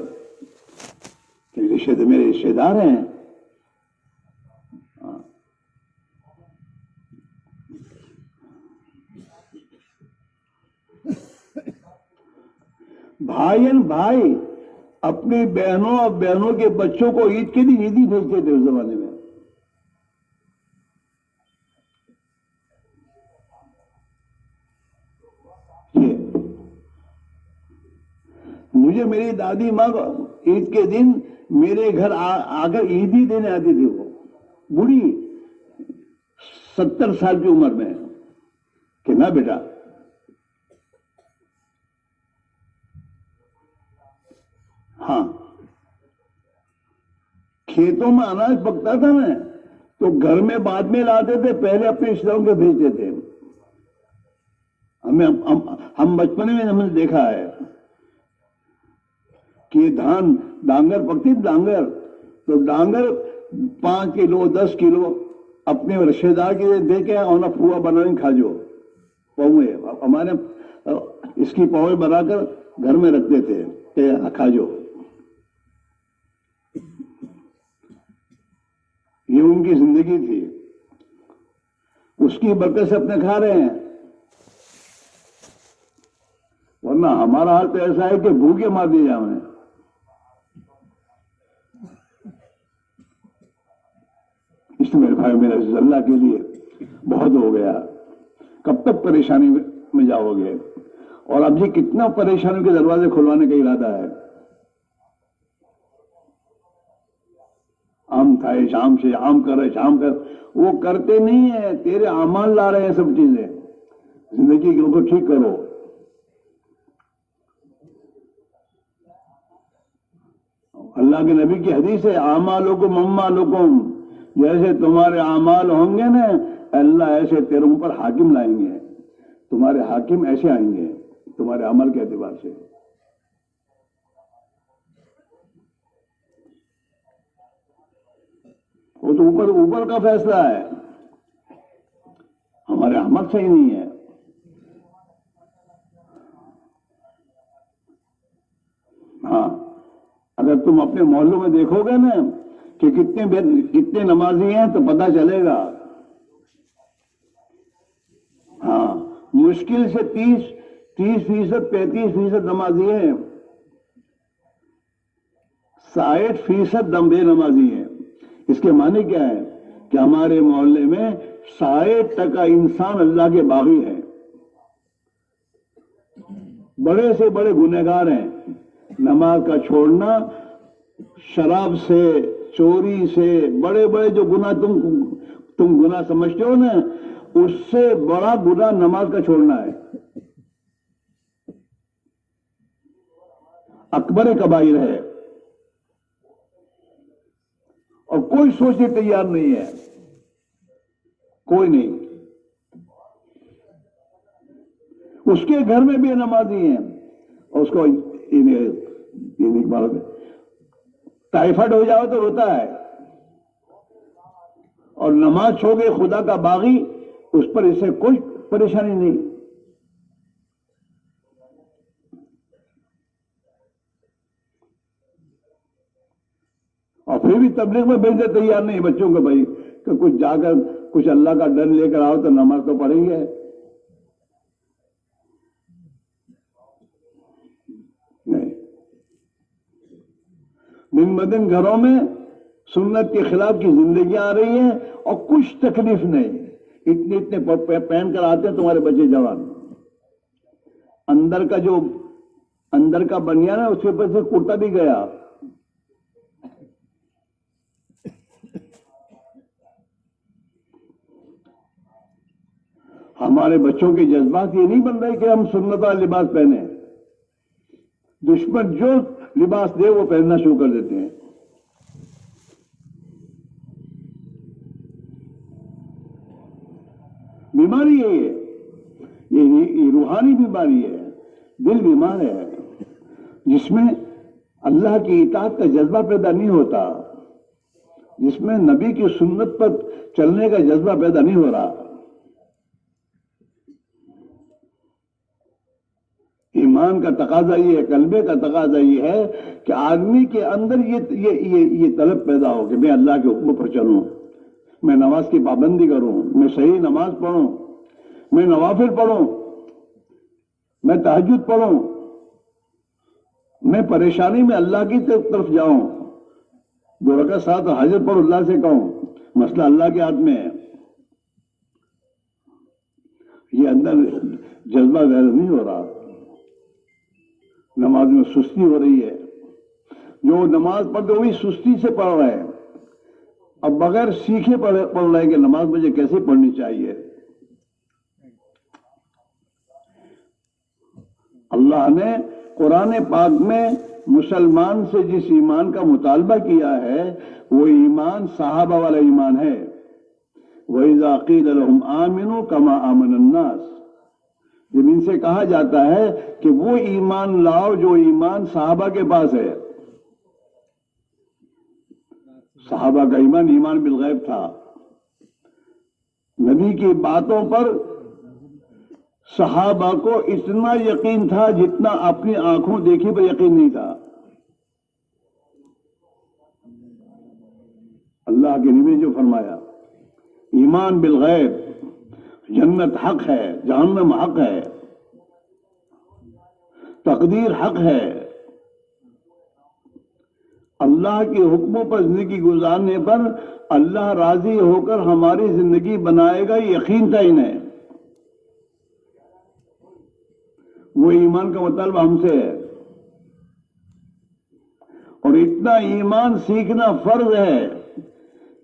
کہ میرے رشتے دار ہیں. بھائی اپنی بہنوں اور بہنوں کے بچوں کو عید کے دن عیدی بھیجتے تھے اس زمانے میں. مجھے میری دادی ماں عید کے دن میرے گھر آ کر عیدی دینے آتی تھی. وہ بوڑھی 70 سال کی عمر میں, کہ نہ بیٹا ہاں, کھیتوں میں اناج پکتا تھا نا تو گھر میں بعد میں لاتے تھے, پہلے اپنے رشتہ داروں کے بھیجتے تھے. ہم بچپنے میں ہم نے دیکھا ہے کہ دھان ڈانگر پکتی، ڈانگر تو ڈانگر 5 کلو 10 کلو اپنے رشتے دار کے دے کے اور نہ پھوا بنا کھا جو پوے ہمارے اس کی پوے بنا کر گھر میں رکھتے تھے کہ کھا جو. یہ ان کی زندگی تھی، اس کی برکت سے اپنے کھا رہے ہیں. ورنہ ہمارا حال تو ایسا ہے کہ بھوکے مار دیے جائیں. اس میرے بھائی میرے اللہ کے لیے بہت ہو گیا. کب تک پریشانی میں جاؤ گے؟ اور اب جی کتنا پریشانیوں کے دروازے کھلوانے کا ارادہ ہے. عام تھا شام سے عام کر وہ کرتے نہیں ہیں. تیرے اعمال لا رہے ہیں سب چیزیں. زندگی کو ٹھیک کرو. اللہ کے نبی کی حدیث ہے اعمالکم اموالکم، جیسے تمہارے اعمال ہوں گے نا اللہ ایسے تیرے اوپر حاکم لائیں گے. تمہارے حاکم ایسے آئیں گے تمہارے عمل کے اعتبار سے. وہ تو اوپر کا فیصلہ ہے، ہمارے عمل صحیح نہیں ہے. ہاں اگر تم اپنے محلوں میں دیکھو گے نا کہ کتنے نمازی ہیں تو پتہ چلے گا. ہاں مشکل سے 30% 35% نمازی ہیں، 60% بے نمازی ہیں. اس کے معنی کیا ہے کہ ہمارے محلے میں 60% انسان اللہ کے باغی ہیں، بڑے سے بڑے گنہگار ہیں. نماز کا چھوڑنا، شراب سے، چوری سے، بڑے بڑے جو گناہ تم گناہ سمجھتے ہو نا، اس سے بڑا گناہ نماز کا چھوڑنا ہے. اکبر کبائر ہے اور کوئی سوچنے تیار نہیں ہے، کوئی نہیں. اس کے گھر میں بھی نمازی ہیں اور اس کو ٹائیفائڈ ہو جاؤ تو روتا ہے، اور نماز چھوڑ کے خدا کا باغی، اس پر اسے کوئی پریشانی نہیں. اور پھر بھی تبلیغ میں بھیجنے تیار نہیں بچوں کو، بھائی کہ کچھ جا کر کچھ اللہ کا ڈر لے کر آؤ تو نماز تو پڑھیں گے. نہیں، دن بدن گھروں میں سنت کے خلاف کی زندگیاں آ رہی ہیں اور کچھ تکلیف نہیں. اتنے پہن کر آتے ہیں تمہارے بچے جوان. اندر کا بنیان ہے، اس کے اوپر سے کرتا بھی گیا. ہمارے بچوں کے جذبات یہ نہیں بن رہے کہ ہم سنت والا لباس پہنے. دشمن جو لباس دے وہ پہننا شروع کر دیتے ہیں. بیماری ہے یہ روحانی بیماری ہے. دل بیمار ہے جس میں اللہ کی اطاعت کا جذبہ پیدا نہیں ہوتا، جس میں نبی کی سنت پر چلنے کا جذبہ پیدا نہیں ہو رہا. ایمان کا تقاضا یہ ہے، قلبے کا تقاضا یہ ہے کہ آدمی کے اندر یہ طلب پیدا ہو کہ میں اللہ کے حکم پر چلوں، میں نماز کی پابندی کروں، میں صحیح نماز پڑھوں، میں نوافل پڑھوں، میں تہجد پڑھوں، میں پریشانی میں اللہ کی طرف جاؤں، 2 رکعت ساتھ حاضر پڑھ اللہ سے کہوں. مسئلہ اللہ کے ہاتھ میں ہے. یہ اندر جذبہ غیر نہیں ہو رہا. نماز میں سستی ہو رہی ہے. جو نماز پڑھتے وہی سستی سے پڑھ رہے ہیں، اب بغیر سیکھے پڑھ رہے ہیں کہ نماز مجھے کیسے پڑھنی چاہیے. اللہ نے قرآن پاک میں مسلمان سے جس ایمان کا مطالبہ کیا ہے وہ ایمان صحابہ والا ایمان ہے. وَإِذَا قِيلَ لَهُمْ آمِنُوا كَمَا آمَنَ النَّاسِ. جب ان سے کہا جاتا ہے کہ وہ ایمان لاؤ جو ایمان صحابہ کے پاس ہے. صحابہ کا ایمان ایمان بالغیب تھا. نبی کی باتوں پر صحابہ کو اتنا یقین تھا جتنا اپنی آنکھوں دیکھی پر یقین نہیں تھا. اللہ کے نبی نے جو فرمایا ایمان بالغیب، جنت حق ہے، جہنم حق ہے، تقدیر حق ہے، اللہ کے حکموں پر زندگی گزارنے پر اللہ راضی ہو کر ہماری زندگی بنائے گا، یقین تھا انہیں. وہ ایمان کا مطالبہ ہم سے ہے، اور اتنا ایمان سیکھنا فرض ہے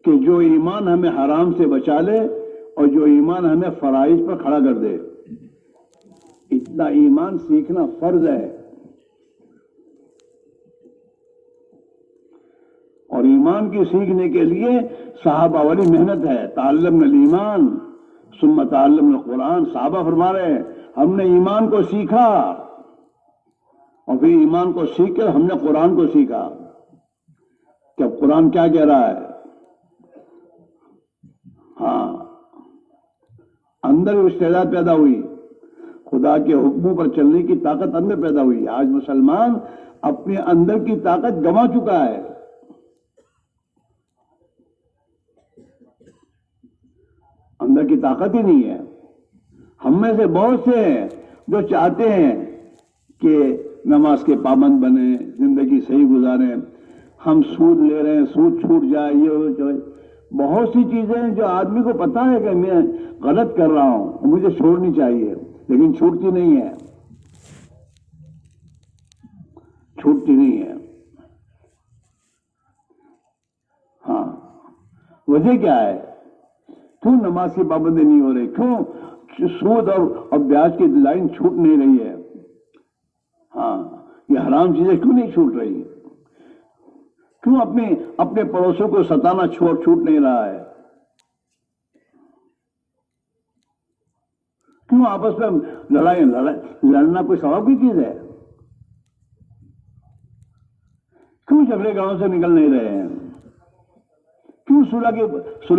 کہ جو ایمان ہمیں حرام سے بچا لے اور جو ایمان ہمیں فرائض پر کھڑا کر دے. اتنا ایمان سیکھنا فرض ہے. اور ایمان کی سیکھنے کے لیے صحابہ والی محنت ہے. تعلمنا الایمان ثم تعلمنا القرآن. صحابہ فرما رہے ہیں ہم نے ایمان کو سیکھا اور پھر ایمان کو سیکھ کر ہم نے قرآن کو سیکھا کہ اب قرآن کیا کہہ رہا ہے. ہاں، اندر استعداد پیدا ہوئی، خدا کے حکموں پر چلنے کی طاقت اندر پیدا ہوئی. آج مسلمان اپنے اندر کی طاقت گنوا چکا ہے. اندر کی طاقت ہی نہیں ہے. ہم میں سے بہت سے ہیں جو چاہتے ہیں کہ نماز کے پابند بنیں، زندگی صحیح گزاریں. ہم سود لے رہے ہیں، سود چھوٹ جائے، یہ بہت سی چیزیں ہیں جو آدمی کو پتا ہے کہ میں غلط کر رہا ہوں، مجھے چھوڑنی چاہیے، لیکن چھوٹتی نہیں ہے. چھوٹتی نہیں ہے. ہاں، وجہ کیا ہے؟ کیوں نماز کی پابندی نہیں ہو رہی؟ کیوں سود اور بیاج کی لائن چھوٹ نہیں رہی ہے؟ ہاں، یہ حرام چیزیں کیوں نہیں چھوٹ رہی؟ کیوں اپنے پڑوسوں کو ستانا چھوٹ نہیں رہا ہے؟ کیوں آپس میں لڑنا کوئی ثواب کی چیز ہے؟ کیوں جھگڑے گاؤں سے نکل نہیں رہے ہیں؟ کیوں صلح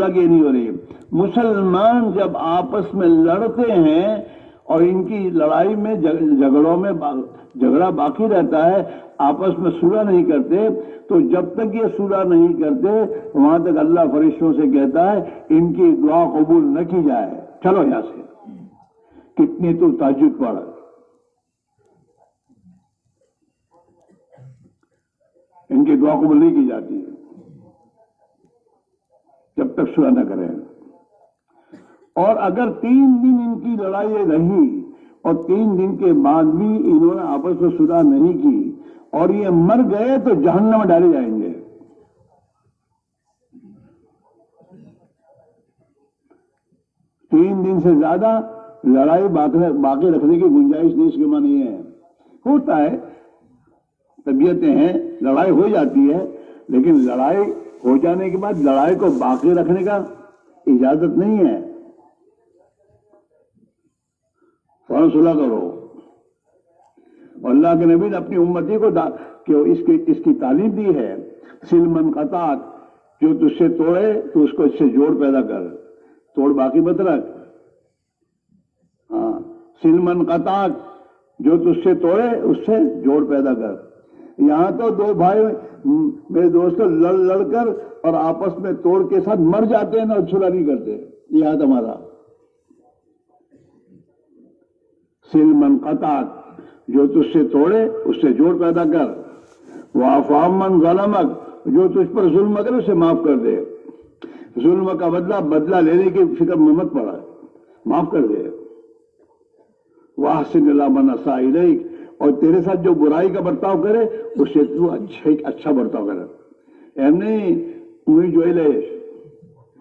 کی نہیں ہو رہی؟ مسلمان جب آپس میں لڑتے ہیں اور ان کی لڑائی میں جھگڑوں میں جھگڑا باقی رہتا ہے، آپس میں صلح نہیں کرتے، تو جب تک یہ صلح نہیں کرتے وہاں تک اللہ فرشتوں سے کہتا ہے ان کی دعا قبول نہ کی جائے. چلو یہاں سے، کتنی تو تہجد پڑھ، ان کی دعا قبول نہیں کی جاتی ہے جب تک صلح نہ کریں. اور اگر 3 دن ان کی لڑائی رہی اور 3 دن کے بعد بھی انہوں نے آپس میں صلح نہیں کی اور یہ مر گئے تو جہنم میں ڈالے جائیں گے. تین دن سے زیادہ لڑائی باقی رکھنے کی گنجائش نہیں، اس کے معنی یہ ہے. ہوتا ہے، طبیعتیں ہیں، لڑائی ہو جاتی ہے، لیکن لڑائی ہو جانے کے بعد لڑائی کو باقی رکھنے کا اجازت نہیں ہے. فوراً صلح کرو. اور اللہ کے نبی نے اپنی امتی کو اس کی تعلیم دی ہے، سل من قطعک، جو تجھ سے توڑے تو اس کو اس سے جوڑ پیدا کر، توڑ باقی مت رکھ. ہاں، سل من قطعک، جو تجھ سے توڑے اس سے جوڑ پیدا کر. یہاں تو 2 بھائی میرے دوستوں لڑ کر اور آپس میں توڑ کے ساتھ مر جاتے ہیں نا، صلح نہیں کرتے. یہ ہے ہمارا سل من قطعک، جو تجھ سے توڑے اس سے جوڑ پیدا کر. واعف عمن ظلمک، جو تجھ پر ظلم کرے اسے معاف کر دے. ظلم کا بدلہ لینے کی فکر میں مت پڑا، معاف کر دے. واحسن الی من اساء الیک، اور تیرے ساتھ جو برائی کا برتاؤ کرے اس سے تو اچھا برتاؤ کرے. نہیں اوئی جو لیش،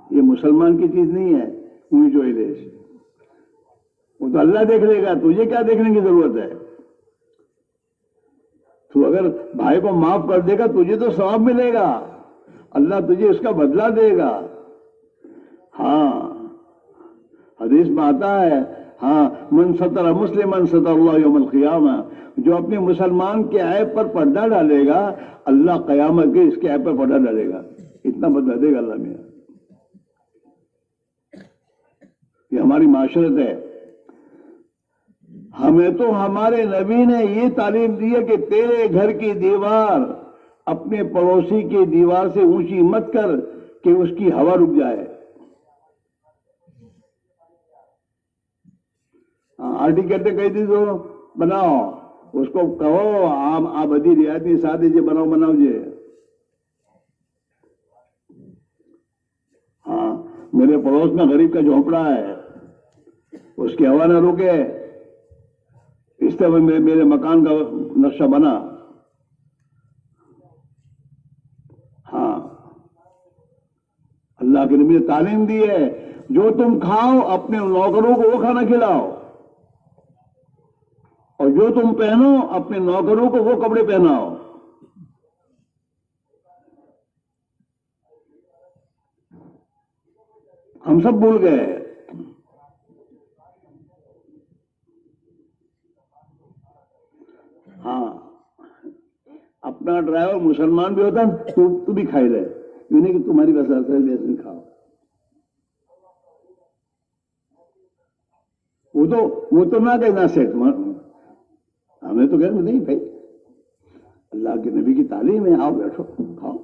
یہ مسلمان کی چیز نہیں ہے. اوئی جو لیش وہ تو اللہ دیکھ لے گا، تجھے کیا دیکھنے کی ضرورت ہے؟ تو اگر بھائی کو معاف کر دے گا تجھے تو ثواب ملے گا، اللہ تجھے اس کا بدلہ دے گا. ہاں، حدیث میں آتا ہے ہاں من ستر مسلمن ستر اللہ یوم القیامہ، جو اپنے مسلمان کے عیب پر پردہ ڈالے گا اللہ قیامت کے اس کے عیب پر پردہ ڈالے گا، اتنا بدلا دے گا اللہ میاں۔ یہ ہماری معاشرت ہے۔ ہمیں تو ہمارے نبی نے یہ تعلیم دی ہے کہ تیرے گھر کی دیوار اپنے پڑوسی کی دیوار سے اونچی مت کر کہ اس کی ہوا رک جائے۔ آرٹیکل کہہ دی تو بناؤ، اس کو کہو عام آبادی رعایتی ساتھ جی بناؤ جی۔ ہاں میرے پڑوس میں غریب کا جھونپڑا ہے، اس کی ہوا نہ روکے، اس طرح میرے مکان کا نقشہ بنا۔ ہاں اللہ کے نبی نے تعلیم دی ہے جو تم کھاؤ اپنے نوکروں کو وہ کھانا کھلاؤ، اور جو تم پہنو اپنے نوکروں کو وہ کپڑے پہناؤ۔ ہم سب بھول گئے۔ ہاں اپنا ڈرائیور مسلمان بھی ہوتا ہے تو بھی کھائی لے، یہ نہیں کہ تمہاری بس ایسے کھاؤ۔ وہ تو نہ کہنا سیٹ، ہمیں تو کہنا نہیں بھائی اللہ کے نبی کی تعلیم ہے، آؤ بیٹھو کھاؤ۔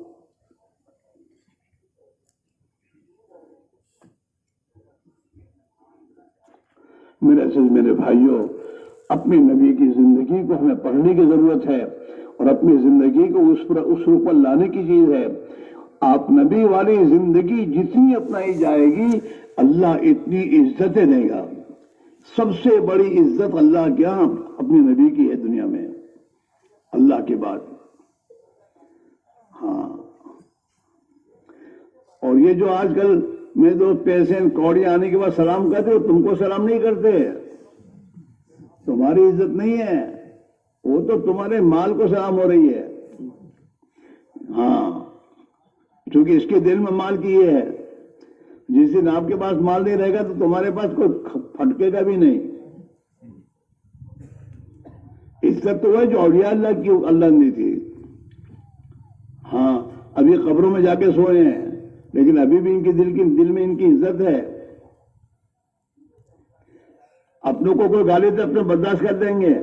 میرے بھائیوں، اپنی نبی کی زندگی کو ہمیں پڑھنے کی ضرورت ہے اور اپنی زندگی کو اس روح پر لانے کی چیز ہے۔ آپ نبی والی زندگی جتنی اپنائی جائے گی اللہ اتنی عزتیں دے گا۔ سب سے بڑی عزت اللہ کیا اپنے نبی کی ہے دنیا میں اللہ کے بعد۔ ہاں اور یہ جو آج کل میں دو پیسے کوڑیاں آنے کے بعد سلام کرتے ہو، تم کو سلام نہیں کرتے، تمہاری عزت نہیں ہے، وہ تو تمہارے مال کو سلام ہو رہی ہے۔ ہاں چونکہ اس کے دل میں مال کی یہ ہے، جس دن آپ کے پاس مال نہیں رہے گا تو تمہارے پاس کوئی پھٹکے گا بھی نہیں۔ عزت تو ہے جو اولیاء اللہ کی اللہ نے تھی۔ ہاں ابھی قبروں میں جا کے سوئے ہیں لیکن ابھی بھی ان کے دل میں ان کی عزت ہے۔ اپنوں کو کوئی گالی تو اپنے برداشت کر دیں گے،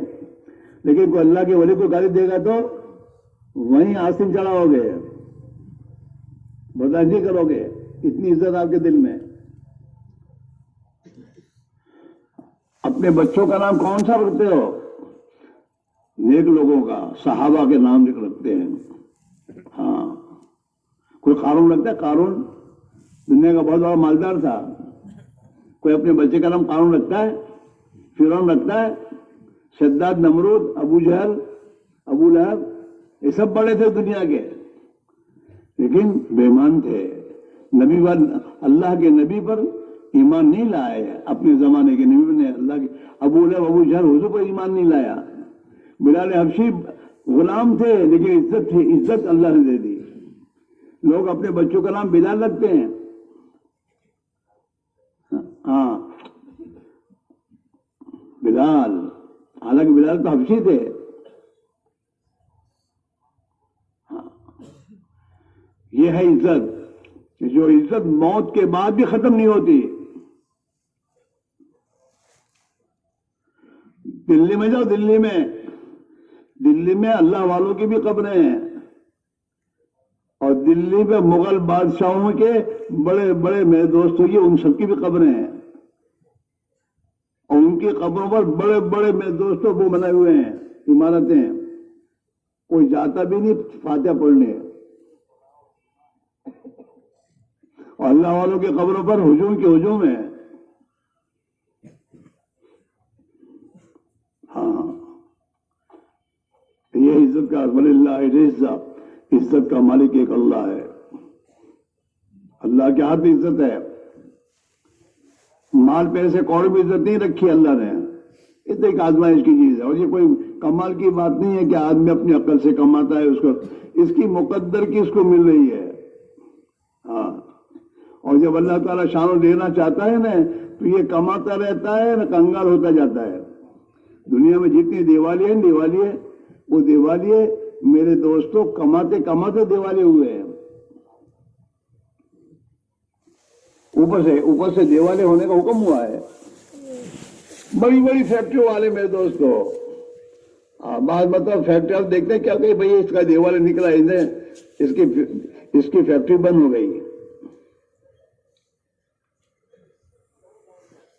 لیکن کوئی اللہ کے ولی کو گالی دے گا تو وہیں آستین چڑھاؤ گے، برداشت نہیں کرو گے، اتنی عزت آپ کے دل میں۔ اپنے بچوں کا نام کون سا رکھتے ہو؟ نیک لوگوں کا، صحابہ کے نام رکھتے ہیں۔ ہاں کوئی قارون رکھتا ہے؟ قارون دنیا کا بہت بڑا مالدار تھا، کوئی اپنے بچے کا نام قارون رکھتا ہے؟ فرعون رکھتا ہے؟ شداد، نمرود، ابو جہل، ابو لہب، یہ سب بڑے تھے دنیا کے لیکن بے ایمان تھے۔ نبی اللہ کے نبی پر ایمان نہیں لائے، اپنے زمانے کے نبی نے اللہ کے ابو لہب، ابو جہل حضور پر ایمان نہیں لایا۔ بلال حبشی غلام تھے لیکن عزت تھی، عزت اللہ نے دے دی۔ لوگ اپنے بچوں کا نام بلال رکھتے ہیں، ہاں بلال، حالانکہ بلال تو حبشی تھے۔ ہاں یہ ہے عزت، جو عزت موت کے بعد بھی ختم نہیں ہوتی۔ دلی میں جاؤ، دلی میں اللہ والوں کی بھی قبریں ہیں، اور دلی میں مغل بادشاہوں کے بڑے بڑے میرے دوستوں کی ان سب کی بھی قبریں ہیں، اور ان کی قبروں پر بڑے بڑے میرے دوستوں وہ بنائے ہوئے ہیں عمارتیں، کوئی جاتا بھی نہیں فاتحہ پڑھنے، اور اللہ والوں کی قبروں پر ہجوم کے ہجوم ہے۔ ہاں یہ عزت کا وللہ العزت، عزت کا مالک ایک اللہ ہے، اللہ کے ہاتھ میں عزت ہے۔ مال پیسے کوڑ میں عزت نہیں رکھی اللہ نے، یہ تو ایک آزمائش کی چیز ہے، اور یہ کوئی کمال کی بات نہیں ہے کہ آدمی اپنی عقل سے کماتا ہے، اس کی مقدر کی اس کو مل رہی ہے۔ ہاں اور جب اللہ تعالیٰ شان و دینا چاہتا ہے نا تو یہ کماتا رہتا ہے نہ کنگال ہوتا جاتا ہے. دنیا میں جتنی دیوالیے وہ دیوالیے میرے دوستوں کماتے کماتے دیوالیے ہوئے ہیں. اوپر سے دیوالیے ہونے کا حکم ہوا ہے. بڑی بڑی فیکٹری والے میرے دوستوں بعض مطلب فیکٹری آپ دیکھتے ہیں کیا کہ بھئی اس کا دیوالیہ نکلا اس کی فیکٹری بند ہو گئی.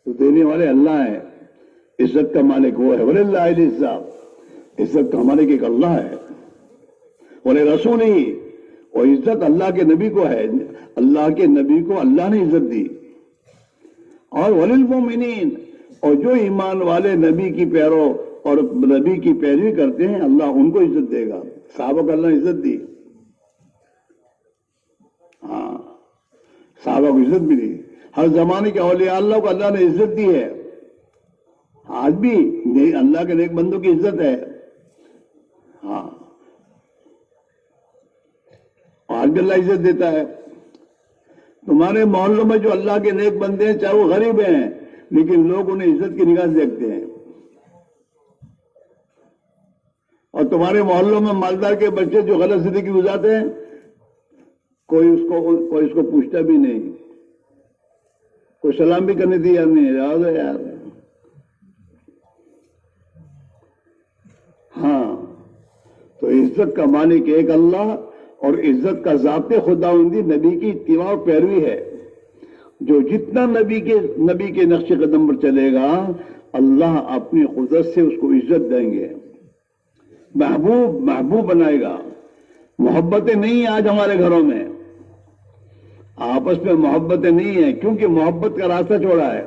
تو دینے والے اللہ ہیں. عزت کا مالک وہ ہے. وَلِلَّهِ الْعِزَّةُ عزت کا مالک ایک اللہ ہے. وَلِرَسُولِهِ اور عزت اللہ کے نبی کو ہے. اللہ کے نبی کو اللہ نے عزت دی. اور وَلِلْمُؤْمِنِينَ اور جو ایمان والے نبی کی پیرو اور نبی کی پیروی کرتے ہیں اللہ ان کو عزت دے گا. صحابہ کو اللہ نے عزت دی. ہاں صحابہ کو عزت ملی. ہر زمانے کے اولیاء اللہ کو اللہ نے عزت دی ہے. آج بھی اللہ کے نیک بندوں کی عزت ہے. ہاں آج بھی اللہ عزت دیتا ہے. تمہارے محلوں میں جو اللہ کے نیک بندے ہیں چاہے وہ غریب ہیں لیکن لوگ انہیں عزت کی نگاہ سے دیکھتے ہیں. اور تمہارے محلوں میں مالدار کے بچے جو غلط زندگی گزارتے ہیں کوئی اس کو پوچھتا بھی نہیں, کوئی سلام بھی کرنے دیا نہیں. یار ہاں تو عزت کا مالک ایک اللہ اور عزت کا ذات خداوندی نبی کی اتباع و پیروی ہے. جو جتنا نبی کے نقش قدم پر چلے گا اللہ اپنی قدرت سے اس کو عزت دیں گے. محبوب بنائے گا. محبتیں نہیں ہیں آج ہمارے گھروں میں. آپس میں محبتیں نہیں ہیں کیونکہ محبت کا راستہ چھوڑا ہے.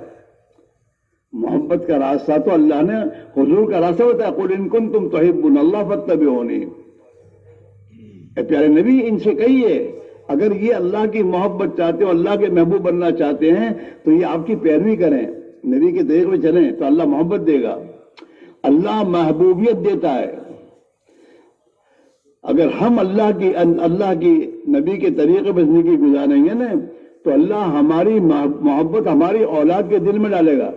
محبت کا راستہ تو اللہ نے حضور کا راستہ ہوتا ہے. قُلْ إِن كُنتُمْ تُحِبُّونَ اللَّهَ فَاتَّبِعُونِي. اے پیارے نبی ان سے کہیے اگر یہ اللہ کی محبت چاہتے ہو اللہ کے محبوب بننا چاہتے ہیں تو یہ آپ کی پیروی کریں نبی کے طریقے میں چلیں تو اللہ محبت دے گا. اللہ محبوبیت دیتا ہے. اگر ہم اللہ کی نبی کے طریقے پر زندگی گزاریں گے نا تو اللہ ہماری محبت ہماری اولاد کے دل میں ڈالے گا.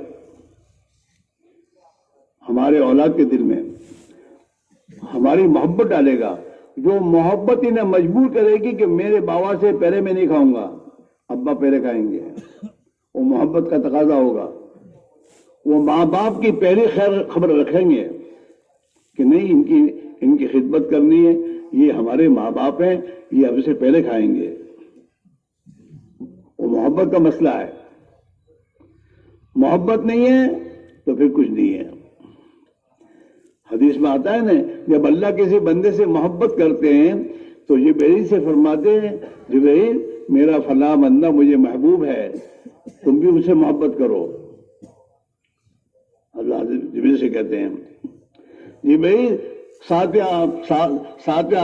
ہمارے اولاد کے دل میں ہماری محبت ڈالے گا. جو محبت انہیں مجبور کرے گی کہ میرے بابا سے پہلے میں نہیں کھاؤں گا ابا پہلے کھائیں گے. وہ محبت کا تقاضا ہوگا. وہ ماں باپ کی پہلی خیر خبر رکھیں گے کہ نہیں ان کی خدمت کرنی ہے. یہ ہمارے ماں باپ ہیں یہ ہم سے پہلے کھائیں گے. وہ محبت کا مسئلہ ہے. محبت نہیں ہے تو پھر کچھ نہیں ہے. حدیث میں آتا ہے نا جب اللہ کسی بندے سے محبت کرتے ہیں تو جبرائیل سے فرماتے ہیں جبرائیل میرا فلاں بندہ مجھے محبوب ہے تم بھی اسے محبت کرو. اللہ جبرائیل سے کہتے ہیں جبرائیل ساتویں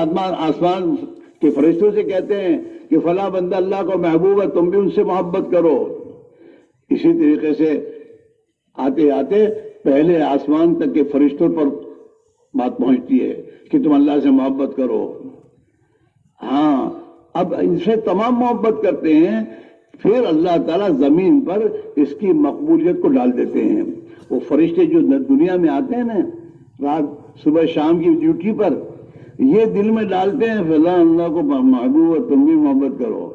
آسمان کے فرشتوں سے کہتے ہیں کہ فلاں بندہ اللہ کو محبوب ہے تم بھی ان سے محبت کرو. اسی طریقے سے آتے آتے پہلے آسمان تک کے فرشتوں پر بات پہنچتی ہے کہ تم اللہ سے محبت کرو. ہاں اب ان سے تمام محبت کرتے ہیں پھر اللہ تعالیٰ زمین پر اس کی مقبولیت کو ڈال دیتے ہیں. وہ فرشتے جو دنیا میں آتے ہیں نا رات صبح شام کی ڈیوٹی پر یہ دل میں ڈالتے ہیں فلاں اللہ کو محبوب ہے تم بھی محبت کرو.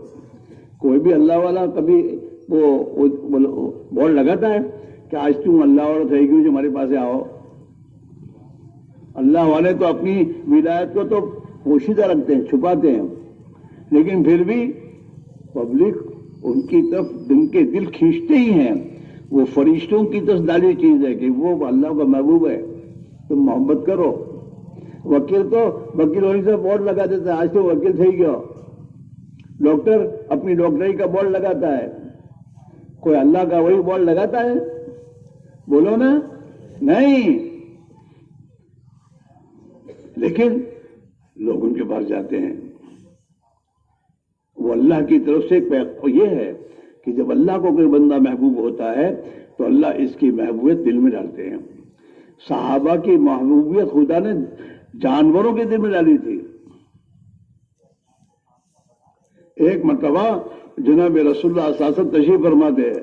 کوئی بھی اللہ والا کبھی وہ بورڈ لگاتا ہے کہ آج تم اللہ والا تھے کیوں جو ہمارے پاس آؤ. اللہ والے تو اپنی ولایت کو تو پوشیدہ رکھتے ہیں چھپاتے ہیں لیکن پھر بھی پبلک ان کی طرف ان کے دل کھینچتے ہی ہیں. وہ فرشتوں کی طرف ڈالی چیز ہے کہ وہ اللہ کا محبوب ہے تم محبت کرو. وکیل ہونے سے بورڈ لگا دیتا ہے آج تو وکیل تھے کیا. ڈاکٹر اپنی ڈاکٹری کا بورڈ لگاتا ہے. کوئی اللہ کا وہی بورڈ لگاتا ہے بولو نا نہیں. لیکن لوگ ان کے پاس جاتے ہیں. وہ اللہ کی طرف سے یہ ہے کہ جب اللہ کو کوئی بندہ محبوب ہوتا ہے تو اللہ اس کی محبوبیت دل میں ڈالتے ہیں. صحابہ کی محبوبیت خدا نے جانوروں کے دل میں ڈالی تھی. ایک مرتبہ جناب رسول اللہ صلی اللہ علیہ وسلم تشریف فرماتے ہیں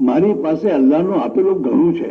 મારી પાસે અલ્લાહનો આપેલો ઘણું છે।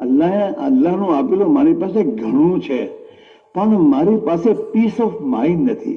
અલ્લાહનો આપેલો મારી પાસે ઘણું છે, પણ મારી પાસે પીસ ઓફ માઇન્ડ નથી,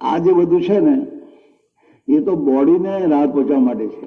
આ જે બધું છે ને, એ તો બોડીને રાહત પહોંચવા માટે છે।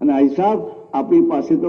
અને ભાઈ સાહેબ, આપણી પાસે તો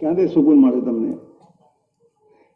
ક્યાંથી સુકૂન મળે તમને?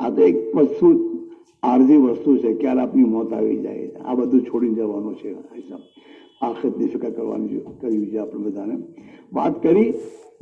આ તો એક વસ્તુ, આરજી વસ્તુ છે, ક્યારે આપની મોત આવી જાય, આ બધું છોડીને જવાનું છે, આખિરતની ફિકર કરવાની કરી છે આપણે બધાને। વાત કરી,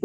તો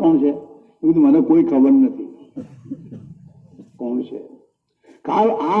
કોણ છે? મને કોઈ ખબર નથી કોણ છે। કાલ આ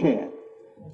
છે,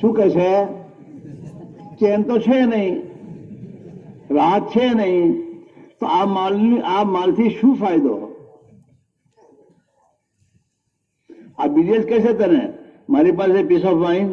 શું કહે છે? ચેન તો છે નહીં, રાહત છે નહીં, તો આ માલથી શું ફાયદો? આ બિલિયર કહેશે તને મારી પાસે પીસ ઓફ માઇન્ડ?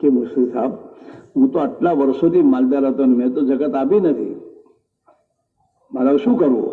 કે મુફ્તી સાહેબ, હું તો આટલા વર્ષોથી માલદાર હતો ને મેં તો જગત આપી નથી, મારે શું કરવું,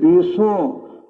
20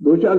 2-4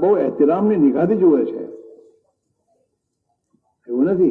બહુ એહતરામની નિગાહથી જુએ છે, એવું નથી।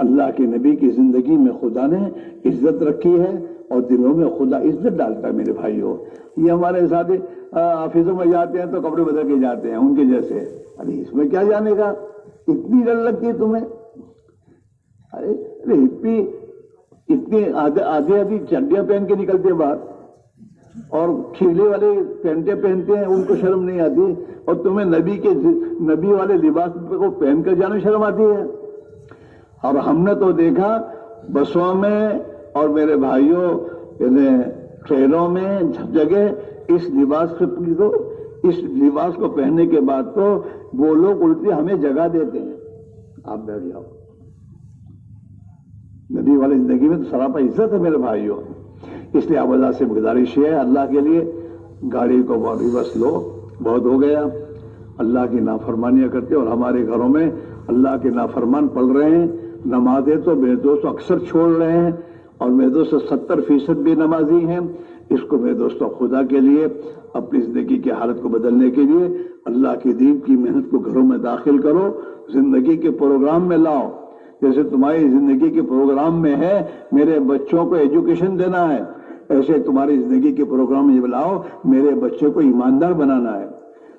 اللہ کے نبی کی زندگی میں خدا نے عزت رکھی ہے اور دلوں میں خدا عزت ڈالتا ہے میرے بھائیوں. یہ ہمارے ساتھ آفسوں میں جاتے ہیں تو کپڑے بدل کے جاتے ہیں ان کے جیسے. ارے اس میں کیا جانے گا, اتنی ڈر لگتی ہے تمہیں؟ ارے ہپی اتنے آدھی چڈیاں پہن کے نکلتے ہیں باہر اور کھیلے والے پینٹیں پہنتے ہیں, ان کو شرم نہیں آتی, اور تمہیں نبی والے لباس کو پہن کر جانا شرم آتی ہے. اور ہم نے تو دیکھا بسوں میں اور میرے بھائیوں ٹرینوں میں سب جگہ اس لباس کو پہننے کے بعد تو وہ لوگ الٹی ہمیں جگہ دیتے ہیں, آپ بیٹھ جاؤ. نبی والی زندگی میں تو سراپا عزت ہے میرے بھائیوں. اس لیے آپ اللہ سے گزارش ہے, اللہ کے لیے گاڑی کو ریورس لو, بہت ہو گیا. اللہ کی نافرمانیاں کرتے اور ہمارے گھروں میں اللہ کے نافرمان پڑھ رہے ہیں. نمازیں تو میرے دوست اکثر چھوڑ رہے ہیں اور میرے دوست 70% بھی نمازی ہیں. اس کو میرے دوستوں خدا کے لیے اپنی زندگی کی حالت کو بدلنے کے لیے اللہ کے دین کی محنت کو گھروں میں داخل کرو, زندگی کے پروگرام میں لاؤ. جیسے تمہاری زندگی کے پروگرام میں ہے میرے بچوں کو ایجوکیشن دینا ہے, ایسے تمہاری زندگی کے پروگرام میں یہ بلاؤ میرے بچے کو ایماندار بنانا ہے,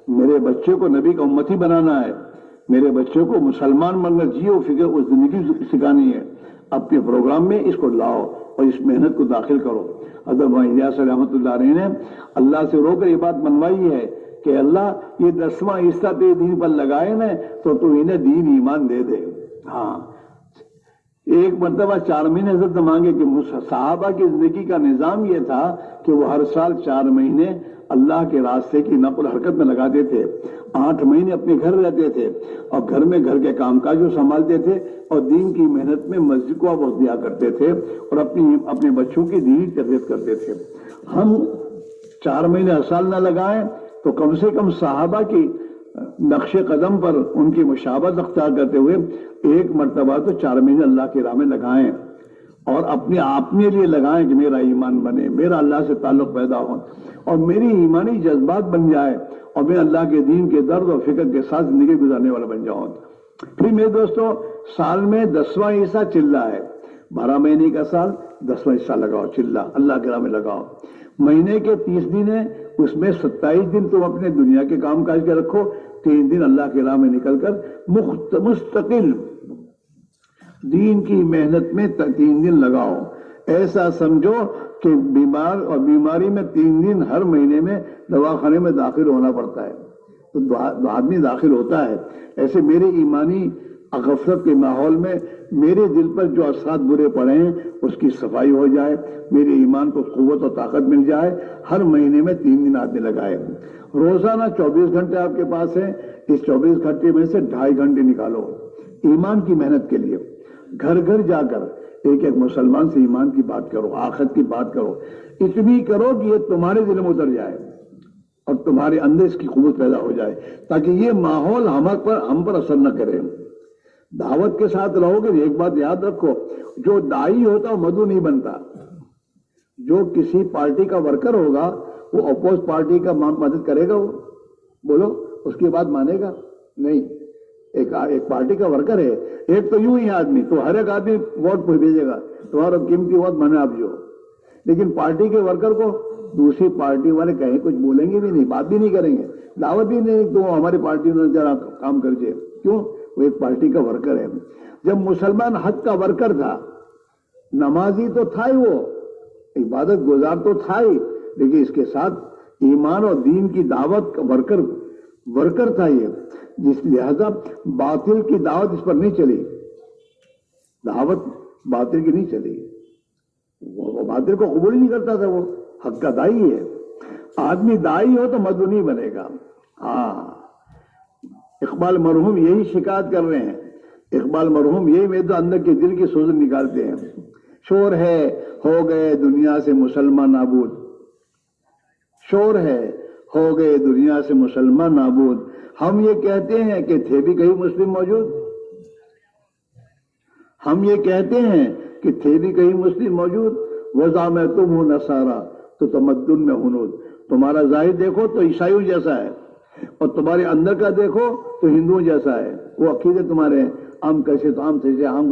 میرے بچے کو نبی کا امتی بنانا ہے, میرے بچے کو مسلمان بننا جیو فکر اس زندگی سکھانی ہے. اپنے پروگرام میں اس کو لاؤ اور اس محنت کو داخل کرو. حضرت الیاس رحمۃ اللہ علیہ نے اللہ سے رو کر یہ بات منوائی ہے کہ اللہ یہ 10واں حصہ تیرے دین پر لگائے نا تو انہیں دین ایمان دے دے. ہاں, ایک مرتبہ 4 مہینے حضرت مانگے کہ صحابہ کی زندگی کا نظام یہ تھا کہ وہ ہر سال 4 مہینے اللہ کے راستے کی نقل حرکت میں لگاتے تھے, 8 مہینے اپنے گھر رہتے تھے اور گھر میں گھر کے کام کاج سنبھالتے تھے اور دین کی محنت میں مسجد کو وقت دیا کرتے تھے اور اپنے بچوں کی دینی تربیت کرتے تھے. ہم 4 مہینے ہر سال نہ لگائیں تو کم سے کم صحابہ کی نقش قدم پر ان کی مشابہت اختیار کرتے ہوئے ایک مرتبہ تو 4 مہینے اللہ کی راہ میں لگائیں اور اپنے لیے لگائیں کہ میرا ایمان بنے, میرا اللہ سے تعلق پیدا ہو اور میری ایمانی جذبات بن جائے اور میں اللہ کے دین کے درد اور فکر کے ساتھ زندگی گزارنے والا بن جاؤں. پھر میرے دوستوں سال میں 10واں حصہ چلہ ہے, 12 مہینے کا سال 10واں حصہ لگاؤ, چلہ اللہ کے راہ میں لگاؤ. مہینے کے 30 دن ہیں, اس میں 27 دن تم اپنے دنیا کے کام کاج کے رکھو, 3 دن اللہ کے راہ میں نکل کر مستقل دین کی محنت میں 3 دن لگاؤ. ایسا سمجھو کہ بیماری میں 3 دن ہر مہینے میں دواخانے میں داخل ہونا پڑتا ہے تو آدمی داخل ہوتا ہے. ایسے میرے ایمانی غفلت کے ماحول میں میرے دل پر جو اثرات برے پڑے ہیں اس کی صفائی ہو جائے, میرے ایمان کو قوت اور طاقت مل جائے. ہر مہینے میں 3 دن آدمی لگائے. روزانہ 24 گھنٹے آپ کے پاس ہیں, اس 24 گھنٹے میں سے 2.5 گھنٹے نکالو ایمان کی محنت کے لیے. گھر گھر جا کر ایک مسلمان سے ایمان کی بات کرو, آخرت کی بات کرو, اتنی کرو کہ یہ تمہارے دل میں اتر جائے اور تمہارے اندر اس کی قوت پیدا ہو جائے تاکہ یہ ماحول ہم پر اثر نہ کرے. دعوت کے ساتھ رہو گے. ایک بات یاد رکھو, جو دائی ہوتا وہ مدعو نہیں بنتا. جو کسی پارٹی کا ورکر ہوگا وہ اپوز پارٹی کا مدد کرے گا, وہ بولو اس کی بات مانے گا نہیں. ایک پارٹی کا ورکر ہے, ایک تو یوں ہی آدمی تو ہر ایک آدمی ووٹ بھیجے گا, تمہارا قیمتی ووٹ مانے آپ جو. لیکن پارٹی کے ورکر کو دوسری پارٹی والے کہیں کچھ بولیں گے بھی نہیں, بات بھی نہیں کریں گے, دعوت بھی نہیں تو ہماری پارٹی نے ذرا کام کر جائے. کیوں؟ وہ ایک پارٹی کا ورکر ہے. جب مسلمان حق کا ورکر تھا, نمازی تو تھا ہی, وہ عبادت گزار تو تھا ہی, لیکن اس کے ساتھ ایمان اور دین کی دعوت کا ورکر تھا یہ. جس لہذا باطل کی دعوت اس پر نہیں چلی, دعوت باطل کی نہیں چلی. وہ باطل کو قبول ہی نہیں کرتا تھا, وہ حق کا دائی ہے. آدمی دائی ہو تو مدعو نہیں بنے گا. ہاں, اقبال مرحوم یہی شکایت کر رہے ہیں. اقبال مرحوم یہی میرے اندر کے دل کی سوزن نکالتے ہیں. شور ہے ہو گئے دنیا سے مسلمان نابود, شور ہے ہو گئے دنیا سے مسلمان نابود. ہم یہ کہتے ہیں کہ تھے بھی کہیں مسلم موجود, ہم یہ کہتے ہیں کہ تھے بھی کہیں مسلم موجود. وضع میں تم ہو نصارا تو تمدن میں ہنود. تمہارا ظاہر دیکھو تو عیسائیوں جیسا ہے اور تمہارے اندر کا دیکھو تو ہندوؤں جیسا ہے. وہ عقیدے تمہارے ہیں, ہم کیسے تو ہم تھے, ہم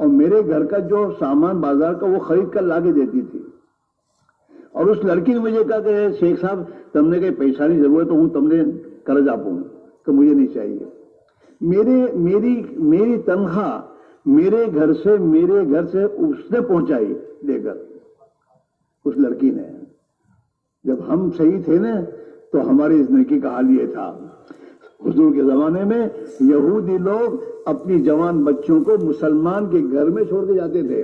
اور میرے گھر کا جو سامان بازار کا وہ خرید کر لا کے دیتی تھی. اور اس لڑکی نے مجھے کہا کہ شیخ صاحب تم نے کہیں پیسہ نہیں ضرورت ہوں تم نے قرض آپوں کہ مجھے نہیں چاہیے. میری تنخواہ میرے گھر سے اس نے پہنچائی دے کر اس لڑکی نے. جب ہم صحیح تھے نا تو ہماری زندگی کا حال یہ تھا. حضور کے زمانے میں یہودی لوگ اپنی جوان بچوں کو مسلمان کے گھر میں چھوڑ کے جاتے تھے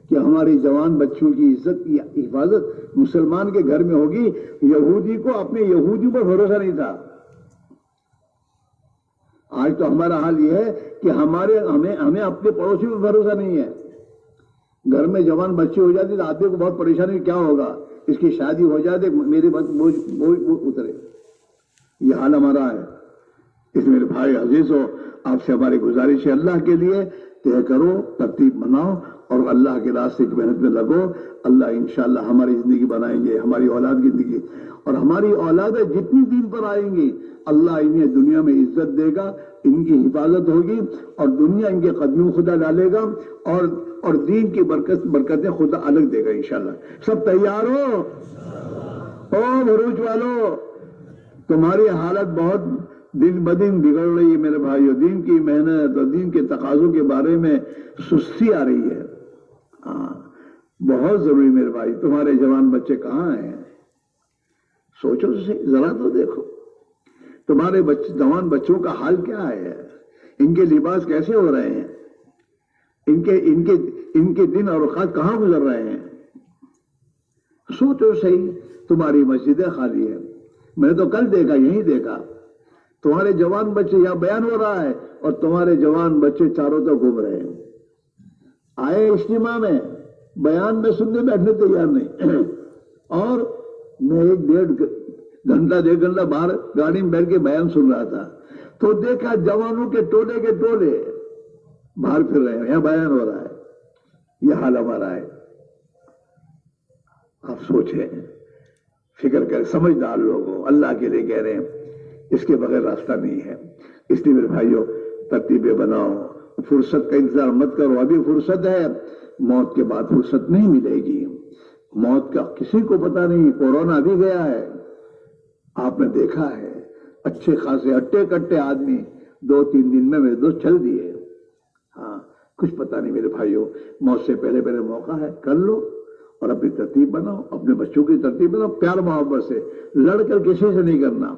کہ ہماری جوان بچوں کی عزت کی حفاظت مسلمان کے گھر میں ہوگی. یہودی کو اپنے یہودیوں پر بھروسہ نہیں تھا. آج تو ہمارا حال یہ ہے کہ ہمیں اپنے پڑوسی پر بھروسہ نہیں ہے. گھر میں جوان بچے ہو جاتے تو آدمی کو بہت پریشانی کیا ہوگا, اس کی شادی ہو جاتے میرے بوجھ اترے. یہ حال ہمارا ہے. اس میرے بھائی عزیز ہو, آپ سے ہماری گزارش ہے اللہ کے لیے طے کرو, ترتیب بناؤ اور اللہ کے راستے کی محنت میں لگو. اللہ انشاءاللہ ہماری زندگی بنائیں گے, ہماری اولاد کی زندگی, اور ہماری اولادیں جتنی دین پر آئیں گی اللہ انہیں دنیا میں عزت دے گا, ان کی حفاظت ہوگی اور دنیا ان کے قدموں خدا ڈالے گا اور دین کی برکتیں خدا الگ دے گا انشاءاللہ. سب تیار ہو؟ او بھروچ والو, تمہاری حالت بہت دن بدن بگڑ رہی ہے میرے بھائیو. دین کی محنت اور دین کے تقاضوں کے بارے میں سستی آ رہی ہے. بہت ضروری میرے بھائی. تمہارے جوان بچے کہاں ہیں؟ سوچو ذرا تو دیکھو تمہارے جوان بچوں کا حال کیا ہے. ان کے لباس کیسے ہو رہے ہیں, ان کے دن اور اوقات کہاں گزر رہے ہیں. سوچو صحیح. تمہاری مسجدیں خالی ہیں. میں نے تو کل دیکھا, یہی دیکھا, تمہارے جوان بچے یہاں بیان ہو رہا ہے اور تمہارے جوان بچے چاروں طرف گھوم رہے ہیں. آئے اجتماع میں, بیان میں سننے بیٹھنے تیار نہیں. اور میں 1.5 گھنٹہ باہر گاڑی میں بیٹھ کے بیان سن رہا تھا تو دیکھا جوانوں کے ٹولے باہر پھر رہے ہیں, یہاں بیان ہو رہا ہے. یہ حال ہمارا ہے. آپ سوچیں, فکر کریں, سمجھدار لوگوں, اللہ کے لیے کہہ رہے ہیں, اس کے بغیر راستہ نہیں ہے. اس لیے میرے بھائیوں ترتیبیں بناؤ, فرصت کا انتظار مت کرو. ابھی فرصت ہے, موت کے بعد فرصت نہیں ملے گی. موت کا کسی کو پتا نہیں. کورونا بھی گیا ہے, آپ نے دیکھا ہے, اچھے خاصے اٹے کٹے آدمی 2-3 دن میں میرے دوست چل دیے. ہاں, کچھ پتا نہیں میرے بھائیوں. موت سے پہلے موقع ہے, کر لو اور اپنی ترتیب بناؤ, اپنے بچوں کی ترتیب بناؤ, پیار محبت سے, لڑ کر کسی سے نہیں کرنا.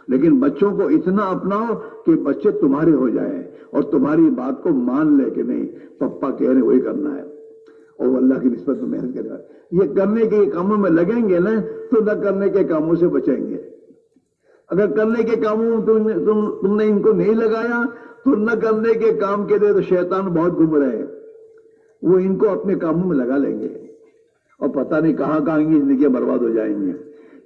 لیکن بچوں کو اتنا اپناؤ کہ بچے تمہارے ہو جائیں اور تمہاری بات کو مان لے کہ نہیں پپا کہہ رہے وہی کرنا ہے, اور اللہ کی نسبت میں محنت کرے گا. یہ کرنے کے کاموں میں لگیں گے نا تو نہ کرنے کے کاموں سے بچیں گے. اگر کرنے کے کاموں تم نے ان کو نہیں لگایا تو نہ کرنے کے کام کے لیے تو شیطان بہت گھوم رہے ہیں, وہ ان کو اپنے کاموں میں لگا لیں گے اور پتہ نہیں کہاں کی زندگیاں برباد ہو جائیں گی.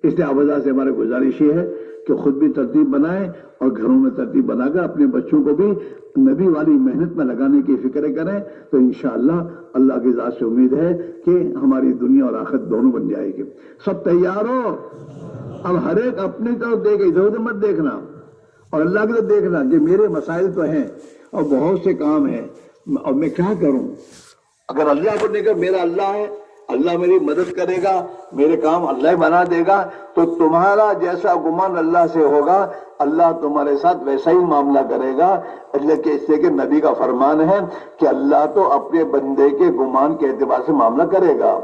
اس لیے آبادہ سے ہماری گزارش یہ ہے کہ خود بھی ترتیب بنائیں اور گھروں میں ترتیب بنا کر اپنے بچوں کو بھی نبی والی محنت میں لگانے کی فکر کریں تو انشاءاللہ اللہ کی ذات سے امید ہے کہ ہماری دنیا اور آخرت دونوں بن جائے گی. سب تیار ہو؟ اب ہر ایک اپنی طرف دیکھے, ادھر ادھر مت دیکھنا اور اللہ کی طرف دیکھنا کہ میرے مسائل تو ہیں اور بہت سے کام ہیں اور میں کیا کروں. اگر اللہ کو دیکھ کر میرا اللہ ہے, اللہ میری مدد کرے گا, میرے کام اللہ بنا دے گا, تو تمہارا جیسا گمان اللہ سے ہوگا اللہ تمہارے ساتھ ویسا ہی معاملہ کرے گا. اللہ کے اس لیے کہ نبی کا فرمان ہے کہ اللہ تو اپنے بندے کے گمان کے اعتبار سے معاملہ کرے گا,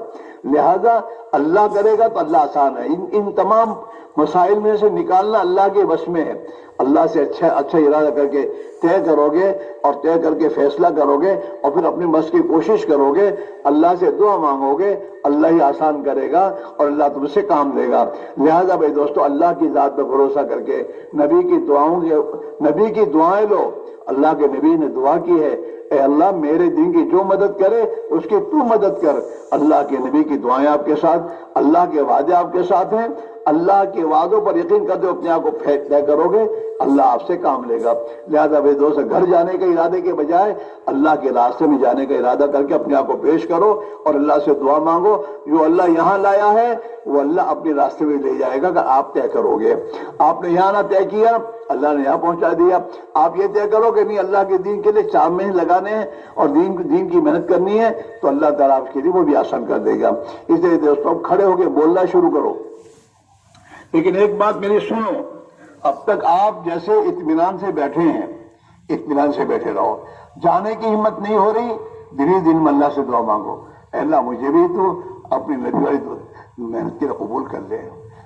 لہذا اللہ کرے گا تو اللہ آسان ہے. ان تمام مسائل میں سے نکالنا اللہ کے بس میں ہے. اللہ سے اچھا ارادہ کر کے طے کرو گے اور طے کر کے فیصلہ کرو گے اور پھر اپنی بس کی کوشش کرو گے, اللہ سے دعا مانگو گے, اللہ ہی آسان کرے گا اور اللہ تم سے کام لے گا. لہذا بھائی دوستو, اللہ کی ذات پر بھروسہ کر کے نبی کی دعائیں لو. اللہ کے نبی نے دعا کی ہے, اے اللہ میرے دین کی جو مدد کرے اس کی تو مدد کر. اللہ کے نبی کی دعائیں آپ کے ساتھ, اللہ کے وعدے آپ کے ساتھ ہیں, اللہ کے وعدوں پر یقین کرتے ہو اپنے آپ کو طے کرو گے، اللہ آپ سے کام لے گا۔ لہذا میرے دوست، گھر جانے کے ارادے کے بجائے اللہ کے راستے میں جانے کا ارادہ کر کے اپنے آپ کو پیش کرو اور اللہ سے دعا مانگو۔ جو اللہ یہاں لایا ہے وہ اللہ اپنے راستے میں لے جائے گا اگر آپ طے کرو گے۔ آپ نے یہاں نہ طے کیا، اللہ نے یہاں پہنچا دیا۔ آپ یہ طے کرو کہ نہیں اللہ کے دین کے لیے 4 مہینے لگانے ہیں اور دین کی محنت کرنی ہے، تو اللہ تعالیٰ آپ کے لیے وہ بھی آسان کر دے گا۔ اس لیے دوستوں، کھڑے ہو کے بولنا شروع کرو، لیکن ایک بات میری سنو، اب تک آپ جیسے اطمینان سے بیٹھے ہیں، اطمینان سے بیٹھے رہو۔ جانے کی ہمت نہیں ہو رہی، دل میں اللہ سے دعا مانگو، اے اللہ مجھے بھی تو اپنی نبی والی محنت کے لیے قبول کر لے،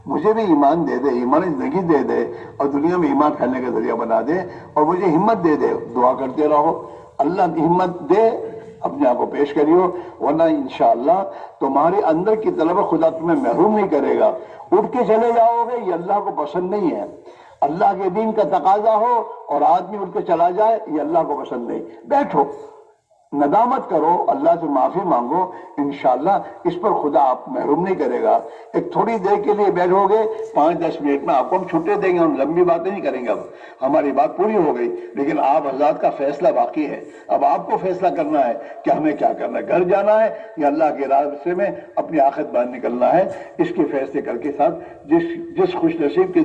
مجھے بھی ایمان دے دے، ایمان زندگی دے دے اور دنیا میں ایمان پھیلنے کا ذریعہ بنا دے، اور مجھے ہمت دے دے۔ دعا کرتے رہو، اللہ ہمت دے، اپنے آپ کو پیش کریو، ورنہ انشاءاللہ تمہارے اندر کی طلب خدا تمہیں محروم نہیں کرے گا۔ اٹھ کے چلے جاؤ گے، یہ اللہ کو پسند نہیں ہے۔ اللہ کے دین کا تقاضا ہو اور آدمی اٹھ کے چلا جائے، یہ اللہ کو پسند نہیں۔ بیٹھو، ندامت کرو، اللہ سے معافی مانگو، انشاءاللہ اس پر خدا آپ محروم نہیں کرے گا۔ ایک تھوڑی دیر کے لیے بیٹھو گے، 5-10 منٹ میں آپ کو ہم چھٹے دیں گے، ہم لمبی باتیں نہیں کریں گے، اب ہماری بات پوری ہو گئی، لیکن آپ حضرات کا فیصلہ باقی ہے۔ اب آپ کو فیصلہ کرنا ہے کہ ہمیں کیا کرنا ہے، گھر جانا ہے یا اللہ کے راستے میں اپنی آخرت باہر نکلنا ہے۔ اس کے فیصلے کر کے ساتھ جس خوش نصیب کے